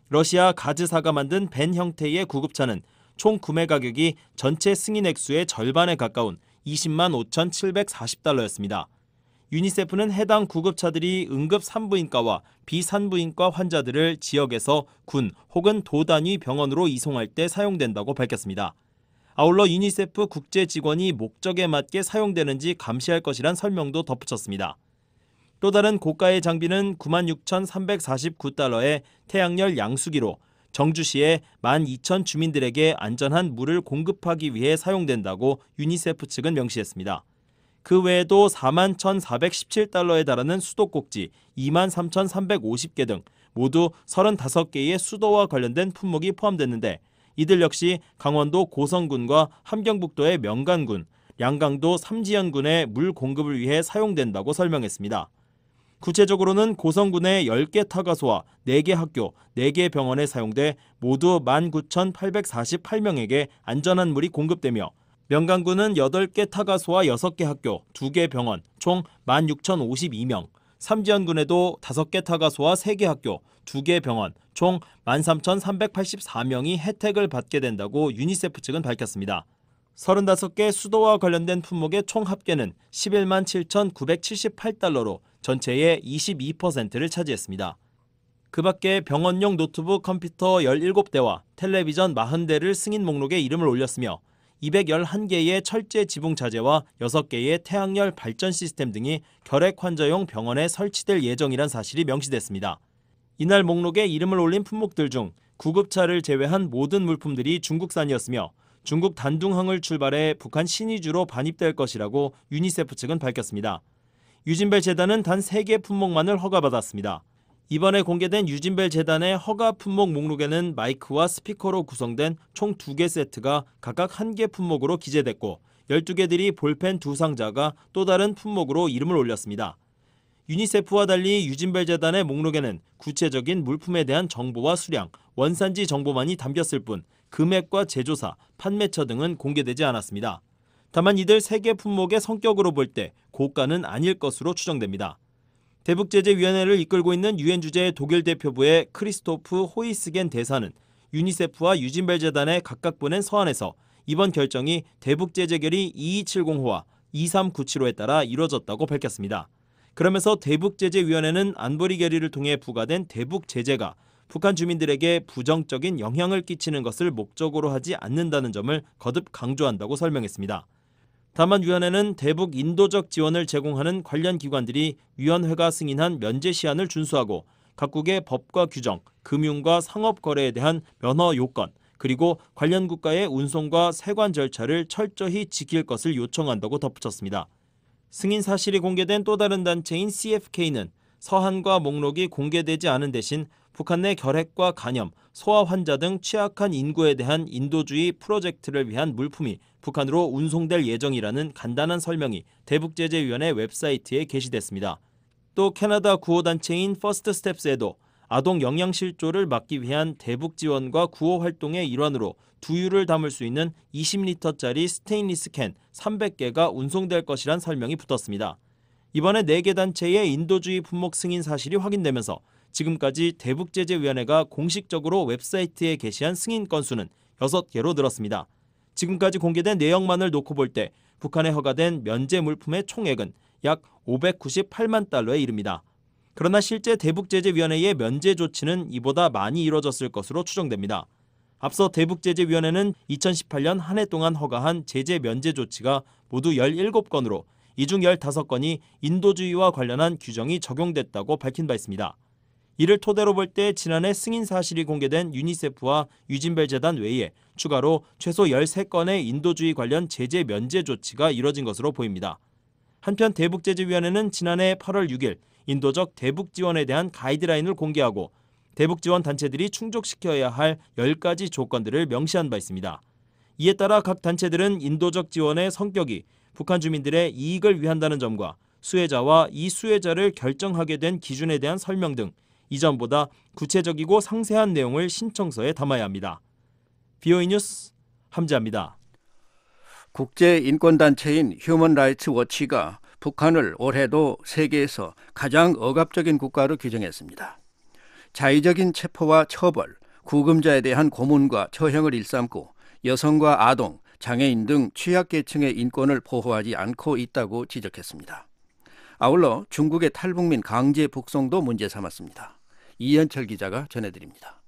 러시아 가즈사가 만든 벤 형태의 구급차는 총 구매 가격이 전체 승인 액수의 절반에 가까운 20만 5,740달러였습니다. 유니세프는 해당 구급차들이 응급 산부인과와 비산부인과 환자들을 지역에서 군 혹은 도 단위 병원으로 이송할 때 사용된다고 밝혔습니다. 아울러 유니세프 국제 직원이 목적에 맞게 사용되는지 감시할 것이란 설명도 덧붙였습니다. 또 다른 고가의 장비는 96,349달러의 태양열 양수기로 정주시의 12,000 주민들에게 안전한 물을 공급하기 위해 사용된다고 유니세프 측은 명시했습니다. 그 외에도 41,417달러에 달하는 수도꼭지 23,350개 등 모두 35개의 수도와 관련된 품목이 포함됐는데 이들 역시 강원도 고성군과 함경북도의 명간군, 양강도 삼지연군의 물 공급을 위해 사용된다고 설명했습니다. 구체적으로는 고성군의 10개 타가소와 4개 학교, 4개 병원에 사용돼 모두 19,848명에게 안전한 물이 공급되며 명강군은 8개 타가소와 6개 학교, 2개 병원, 총 16,052명, 삼지연군에도 5개 타가소와 3개 학교, 2개 병원, 총 13,384명이 혜택을 받게 된다고 유니세프 측은 밝혔습니다. 35개 수도와 관련된 품목의 총 합계는 11만 7,978달러로 전체의 22%를 차지했습니다. 그 밖에 병원용 노트북 컴퓨터 17대와 텔레비전 40대를 승인 목록에 이름을 올렸으며 211개의 철제 지붕 자재와 6개의 태양열 발전 시스템 등이 결핵 환자용 병원에 설치될 예정이란 사실이 명시됐습니다. 이날 목록에 이름을 올린 품목들 중 구급차를 제외한 모든 물품들이 중국산이었으며 중국 단둥항을 출발해 북한 신의주로 반입될 것이라고 유니세프 측은 밝혔습니다. 유진벨 재단은 단 3개 품목만을 허가받았습니다. 이번에 공개된 유진벨 재단의 허가 품목 목록에는 마이크와 스피커로 구성된 총 2개 세트가 각각 1개 품목으로 기재됐고 12개들이 볼펜 2상자가 또 다른 품목으로 이름을 올렸습니다. 유니세프와 달리 유진벨 재단의 목록에는 구체적인 물품에 대한 정보와 수량, 원산지 정보만이 담겼을 뿐 금액과 제조사, 판매처 등은 공개되지 않았습니다. 다만 이들 3개 품목의 성격으로 볼 때 고가는 아닐 것으로 추정됩니다. 대북제재위원회를 이끌고 있는 유엔 주재 독일 대표부의 크리스토프 호이스겐 대사는 유니세프와 유진벨 재단에 각각 보낸 서한에서 이번 결정이 대북제재결의 2270호와 2397호에 따라 이뤄졌다고 밝혔습니다. 그러면서 대북제재위원회는 안보리 결의를 통해 부과된 대북제재가 북한 주민들에게 부정적인 영향을 끼치는 것을 목적으로 하지 않는다는 점을 거듭 강조한다고 설명했습니다. 다만 위원회는 대북 인도적 지원을 제공하는 관련 기관들이 위원회가 승인한 면제 시한을 준수하고 각국의 법과 규정, 금융과 상업 거래에 대한 면허 요건, 그리고 관련 국가의 운송과 세관 절차를 철저히 지킬 것을 요청한다고 덧붙였습니다. 승인 사실이 공개된 또 다른 단체인 CFK는 서한과 목록이 공개되지 않은 대신 북한 내 결핵과 간염, 소아 환자 등 취약한 인구에 대한 인도주의 프로젝트를 위한 물품이 북한으로 운송될 예정이라는 간단한 설명이 대북제재위원회 웹사이트에 게시됐습니다. 또 캐나다 구호단체인 퍼스트 스텝스에도 아동 영양실조를 막기 위한 대북 지원과 구호 활동의 일환으로 두유를 담을 수 있는 20리터짜리 스테인리스 캔 300개가 운송될 것이란 설명이 붙었습니다. 이번에 4개 단체의 인도주의 품목 승인 사실이 확인되면서 지금까지 대북제재위원회가 공식적으로 웹사이트에 게시한 승인 건수는 6개로 늘었습니다. 지금까지 공개된 내용만을 놓고 볼 때 북한에 허가된 면제 물품의 총액은 약 598만 달러에 이릅니다. 그러나 실제 대북제재위원회의 면제 조치는 이보다 많이 이뤄졌을 것으로 추정됩니다. 앞서 대북제재위원회는 2018년 한 해 동안 허가한 제재 면제 조치가 모두 17건으로 이 중 15건이 인도주의와 관련한 규정이 적용됐다고 밝힌 바 있습니다. 이를 토대로 볼 때 지난해 승인 사실이 공개된 유니세프와 유진벨 재단 외에 추가로 최소 13건의 인도주의 관련 제재 면제 조치가 이뤄진 것으로 보입니다. 한편 대북제재위원회는 지난해 8월 6일 인도적 대북 지원에 대한 가이드라인을 공개하고 대북 지원 단체들이 충족시켜야 할 10가지 조건들을 명시한 바 있습니다. 이에 따라 각 단체들은 인도적 지원의 성격이 북한 주민들의 이익을 위한다는 점과 수혜자와 이 수혜자를 결정하게 된 기준에 대한 설명 등 이전보다 구체적이고 상세한 내용을 신청서에 담아야 합니다. BOE 뉴스 함재합니다. 국제인권단체인 휴먼 라이츠 워치가 북한을 올해도 세계에서 가장 억압적인 국가로 규정했습니다. 자의적인 체포와 처벌, 구금자에 대한 고문과 처형을 일삼고 여성과 아동, 장애인 등 취약계층의 인권을 보호하지 않고 있다고 지적했습니다. 아울러 중국의 탈북민 강제 북송도 문제 삼았습니다. 이현철 기자가 전해드립니다.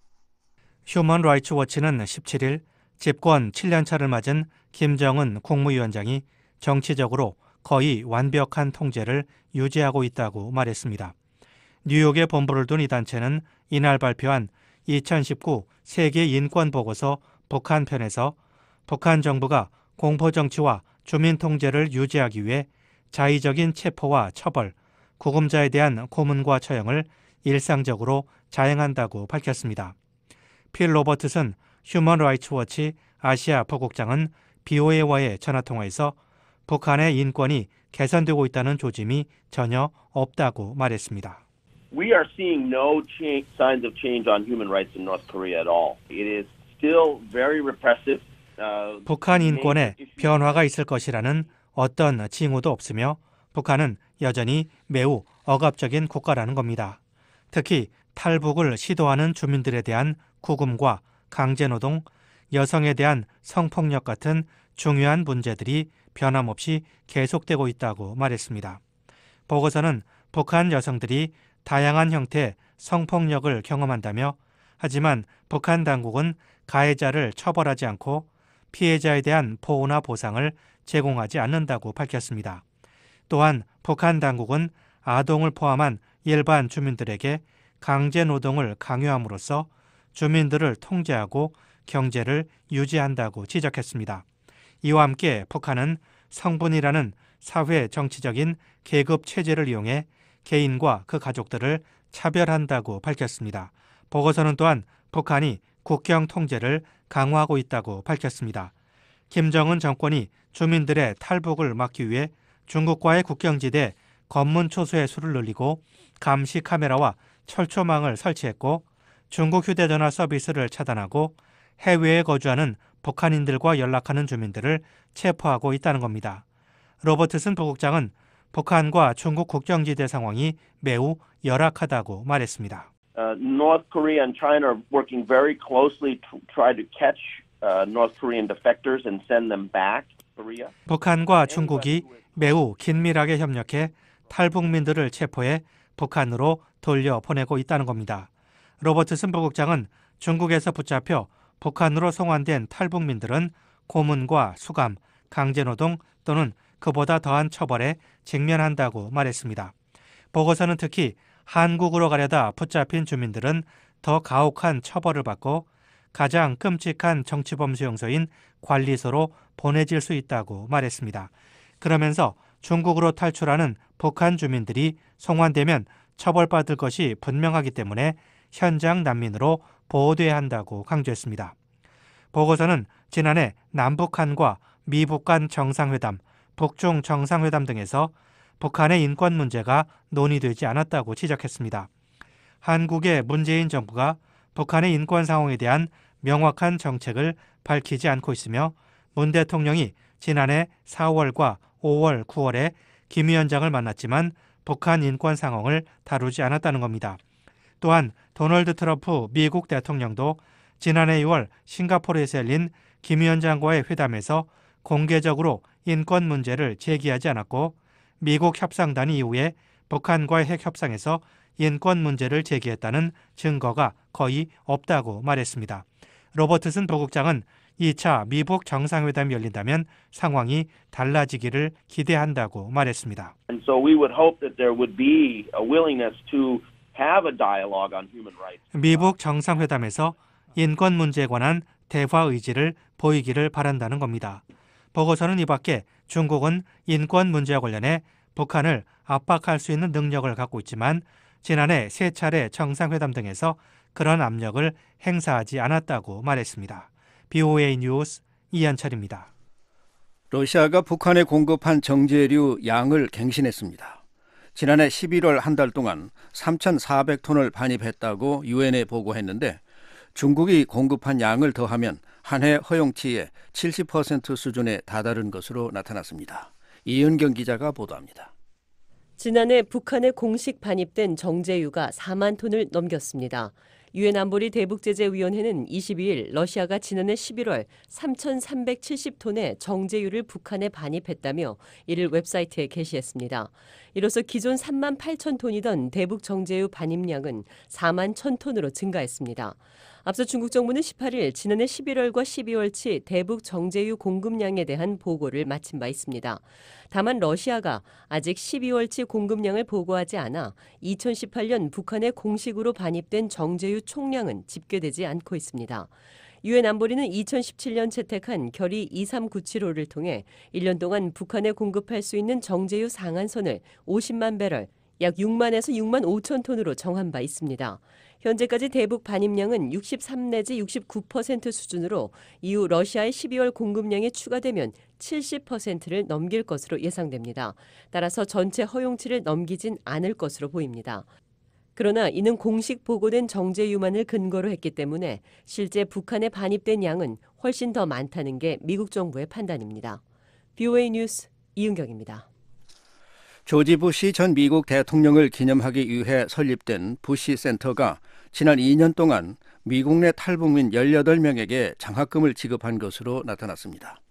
휴먼 라이츠 워치는 17일 집권 7년차를 맞은 김정은 국무위원장이 정치적으로 거의 완벽한 통제를 유지하고 있다고 말했습니다. 뉴욕에 본부를 둔 이 단체는 이날 발표한 2019 세계 인권 보고서 북한 편에서 북한 정부가 공포정치와 주민 통제를 유지하기 위해 자의적인 체포와 처벌, 구금자에 대한 고문과 처형을 일상적으로 자행한다고 밝혔습니다. 필 로버트슨 휴먼 라이츠 워치 아시아 부국장은 BOA와의 전화통화에서 북한의 인권이 개선되고 있다는 조짐이 전혀 없다고 말했습니다. We are seeing no signs of change on human rights in North Korea at all. It is still very repressive. 북한 인권에 변화가 있을 것이라는 어떤 징후도 없으며 북한은 여전히 매우 억압적인 국가라는 겁니다. 특히 탈북을 시도하는 주민들에 대한 구금과 강제노동, 여성에 대한 성폭력 같은 중요한 문제들이 변함없이 계속되고 있다고 말했습니다. 보고서는 북한 여성들이 다양한 형태의 성폭력을 경험한다며 하지만 북한 당국은 가해자를 처벌하지 않고 피해자에 대한 보호나 보상을 제공하지 않는다고 밝혔습니다. 또한 북한 당국은 아동을 포함한 일반 주민들에게 강제노동을 강요함으로써 주민들을 통제하고 경제를 유지한다고 지적했습니다. 이와 함께 북한은 성분이라는 사회 정치적인 계급 체제를 이용해 개인과 그 가족들을 차별한다고 밝혔습니다. 보고서는 또한 북한이 국경 통제를 강화하고 있다고 밝혔습니다. 김정은 정권이 주민들의 탈북을 막기 위해 중국과의 국경지대 검문 초소의 수를 늘리고 감시 카메라와 철조망을 설치했고 중국 휴대전화 서비스를 차단하고 해외에 거주하는 북한인들과 연락하는 주민들을 체포하고 있다는 겁니다. 로버트슨 부국장은 북한과 중국 국경지대 상황이 매우 열악하다고 말했습니다. North Korea and China are working very closely to try to catch North Korean defectors and send them back to Korea. 북한과 중국이 매우 긴밀하게 협력해 탈북민들을 체포해 북한으로 돌려보내고 있다는 겁니다. 로버트슨 부국장은 중국에서 붙잡혀 북한으로 송환된 탈북민들은 고문과 수감, 강제노동 또는 그보다 더한 처벌에 직면한다고 말했습니다. 보고서는 특히 한국으로 가려다 붙잡힌 주민들은 더 가혹한 처벌을 받고 가장 끔찍한 정치범 수용소인 관리소로 보내질 수 있다고 말했습니다. 그러면서 중국으로 탈출하는 북한 주민들이 송환되면 처벌받을 것이 분명하기 때문에 현장 난민으로 보호돼야 한다고 강조했습니다. 보고서는 지난해 남북한과 미북 간 정상회담, 북중 정상회담 등에서 북한의 인권 문제가 논의되지 않았다고 지적했습니다. 한국의 문재인 정부가 북한의 인권 상황에 대한 명확한 정책을 밝히지 않고 있으며 문 대통령이 지난해 4월과 5월, 9월에 김 위원장을 만났지만 북한 인권 상황을 다루지 않았다는 겁니다. 또한 도널드 트럼프 미국 대통령도 지난해 2월 싱가포르에서 열린 김 위원장과의 회담에서 공개적으로 인권 문제를 제기하지 않았고 미국 협상단이 이후에 북한과의 핵 협상에서 인권 문제를 제기했다는 증거가 거의 없다고 말했습니다. 로버트슨 부국장은 2차 미북 정상회담이 열린다면 상황이 달라지기를 기대한다고 말했습니다. And so we would hope that there would be a willingness to have a dialogue on human rights. 미북 정상회담에서 인권 문제에 관한 대화 의지를 보이기를 바란다는 겁니다. 보고서는 이 밖에 중국은 인권 문제와 관련해 북한을 압박할 수 있는 능력을 갖고 있지만 지난해 3차례 정상회담 등에서 그런 압력을 행사하지 않았다고 말했습니다. BOA 뉴스 이한철입니다. 러시아가 북한에 공급한 정제류 양을 갱신했습니다. 지난해 11월 한 달 동안 3,400톤을 반입했다고 유엔에 보고했는데 중국이 공급한 양을 더하면 한 해 허용치의 70% 수준에 다다른 것으로 나타났습니다. 이은경 기자가 보도합니다. 지난해 북한에 공식 반입된 정제유가 4만 톤을 넘겼습니다. 유엔 안보리 대북제재위원회는 22일 러시아가 지난해 11월 3,370톤의 정제유를 북한에 반입했다며 이를 웹사이트에 게시했습니다. 이로써 기존 3만 8천 톤이던 대북 정제유 반입량은 4만 1,000톤으로 증가했습니다. 앞서 중국 정부는 18일 지난해 11월과 12월치 대북 정제유 공급량에 대한 보고를 마친 바 있습니다. 다만 러시아가 아직 12월치 공급량을 보고하지 않아 2018년 북한에 공식으로 반입된 정제유 총량은 집계되지 않고 있습니다. 유엔 안보리는 2017년 채택한 결의 23975를 통해 1년 동안 북한에 공급할 수 있는 정제유 상한선을 50만 배럴, 약 6만에서 6만 5천 톤으로 정한 바 있습니다. 현재까지 대북 반입량은 63 내지 69% 수준으로 이후 러시아의 12월 공급량이 추가되면 70%를 넘길 것으로 예상됩니다. 따라서 전체 허용치를 넘기진 않을 것으로 보입니다. 그러나 이는 공식 보고된 정제유만을 근거로 했기 때문에 실제 북한에 반입된 양은 훨씬 더 많다는 게 미국 정부의 판단입니다. BOA 뉴스 이은경입니다. 조지 부시 전 미국 대통령을 기념하기 위해 설립된 부시 센터가 지난 2년 동안 미국 내 탈북민 18명에게 장학금을 지급한 것으로 나타났습니다.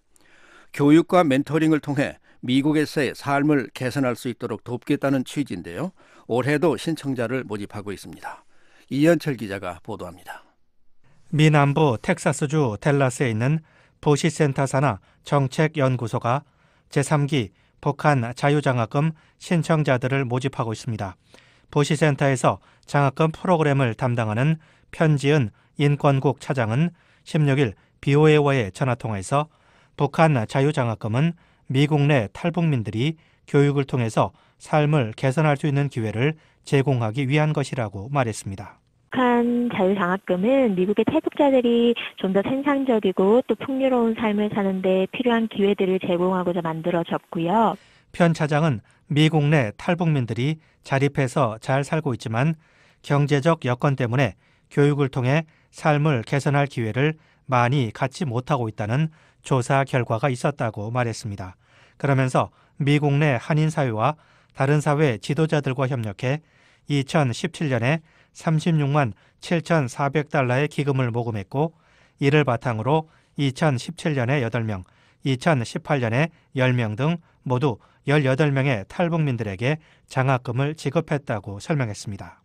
교육과 멘토링을 통해 미국에서의 삶을 개선할 수 있도록 돕겠다는 취지인데요. 올해도 신청자를 모집하고 있습니다. 이현철 기자가 보도합니다. 미 남부 텍사스주 댈러스에 있는 부시 센터 산하 정책연구소가 제3기 북한 자유장학금 신청자들을 모집하고 있습니다. 부시 센터에서 장학금 프로그램을 담당하는 편지은 인권국 차장은 16일 BOA와의 전화통화에서 북한 자유장학금은 미국 내 탈북민들이 교육을 통해서 삶을 개선할 수 있는 기회를 제공하기 위한 것이라고 말했습니다. 북한 자유장학금은 미국의 탈북자들이 좀 더 생산적이고 또 풍요로운 삶을 사는 데 필요한 기회들을 제공하고자 만들어졌고요. 편 차장은 미국 내 탈북민들이 자립해서 잘 살고 있지만 경제적 여건 때문에 교육을 통해 삶을 개선할 기회를 많이 갖지 못하고 있다는 조사 결과가 있었다고 말했습니다. 그러면서 미국 내 한인 사회와 다른 사회 지도자들과 협력해 2017년에 36만 7,400달러의 기금을 모금했고 이를 바탕으로 2017년에 8명, 2018년에 10명 등 모두 18명의 탈북민들에게 장학금을 지급했다고 설명했습니다.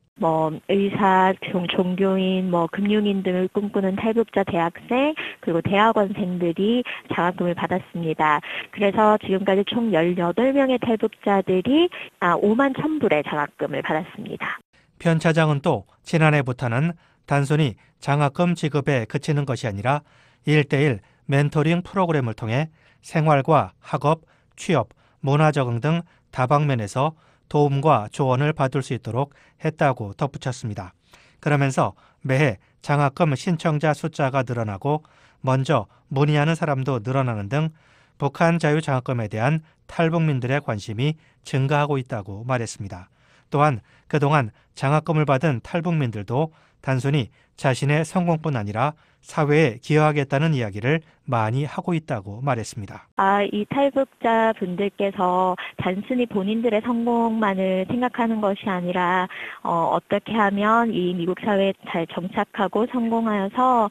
의사, 종교인, 금융인 등을 꿈꾸는 탈북자 대학생, 그리고 대학원생들이 장학금을 받았습니다. 그래서 지금까지 총 18명의 탈북자들이 5만 1,000불의 장학금을 받았습니다. 편 차장은 또 지난해부터는 단순히 장학금 지급에 그치는 것이 아니라 1:1 멘토링 프로그램을 통해 생활과 학업, 취업, 문화 적응 등 다방면에서 도움과 조언을 받을 수 있도록 했다고 덧붙였습니다. 그러면서 매해 장학금 신청자 숫자가 늘어나고 먼저 문의하는 사람도 늘어나는 등 북한 자유장학금에 대한 탈북민들의 관심이 증가하고 있다고 말했습니다. 또한 그동안 장학금을 받은 탈북민들도 단순히 자신의 성공뿐 아니라 사회에 기여하겠다는 이야기를 많이 하고 있다고 말했습니다. 이 탈북자 분들께서 단순히 본인들의 성공만을 생각하는 것이 아니라 어떻게 하면 이 미국 사회에 잘 정착하고 성공하여서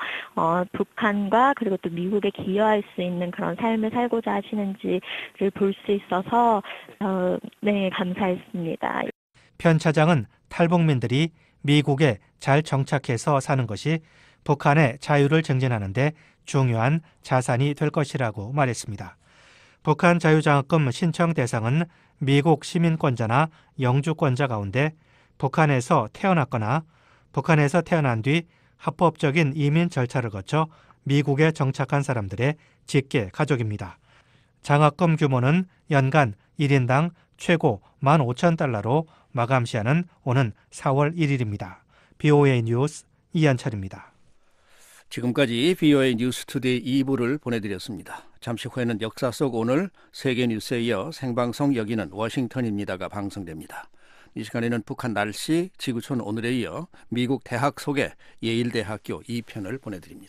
북한과 그리고 또 미국에 기여할 수 있는 그런 삶을 살고자 하시는지를 볼 수 있어서 감사했습니다. 편 차장은 탈북민들이 미국에 잘 정착해서 사는 것이 북한의 자유를 증진하는 데 중요한 자산이 될 것이라고 말했습니다. 북한 자유장학금 신청 대상은 미국 시민권자나 영주권자 가운데 북한에서 태어났거나 북한에서 태어난 뒤 합법적인 이민 절차를 거쳐 미국에 정착한 사람들의 직계 가족입니다. 장학금 규모는 연간 1인당 최고 15,000달러로 마감 시한은 오는 4월 1일입니다. BOA 뉴스 이한철입니다. 지금까지 BOA 뉴스투데이 2부를 보내드렸습니다. 잠시 후에는 역사 속 오늘 세계 뉴스에 이어 생방송 여기는 워싱턴입니다가 방송됩니다. 이 시간에는 북한 날씨, 지구촌 오늘에 이어 미국 대학 소개, 예일대학교 2편을 보내드립니다.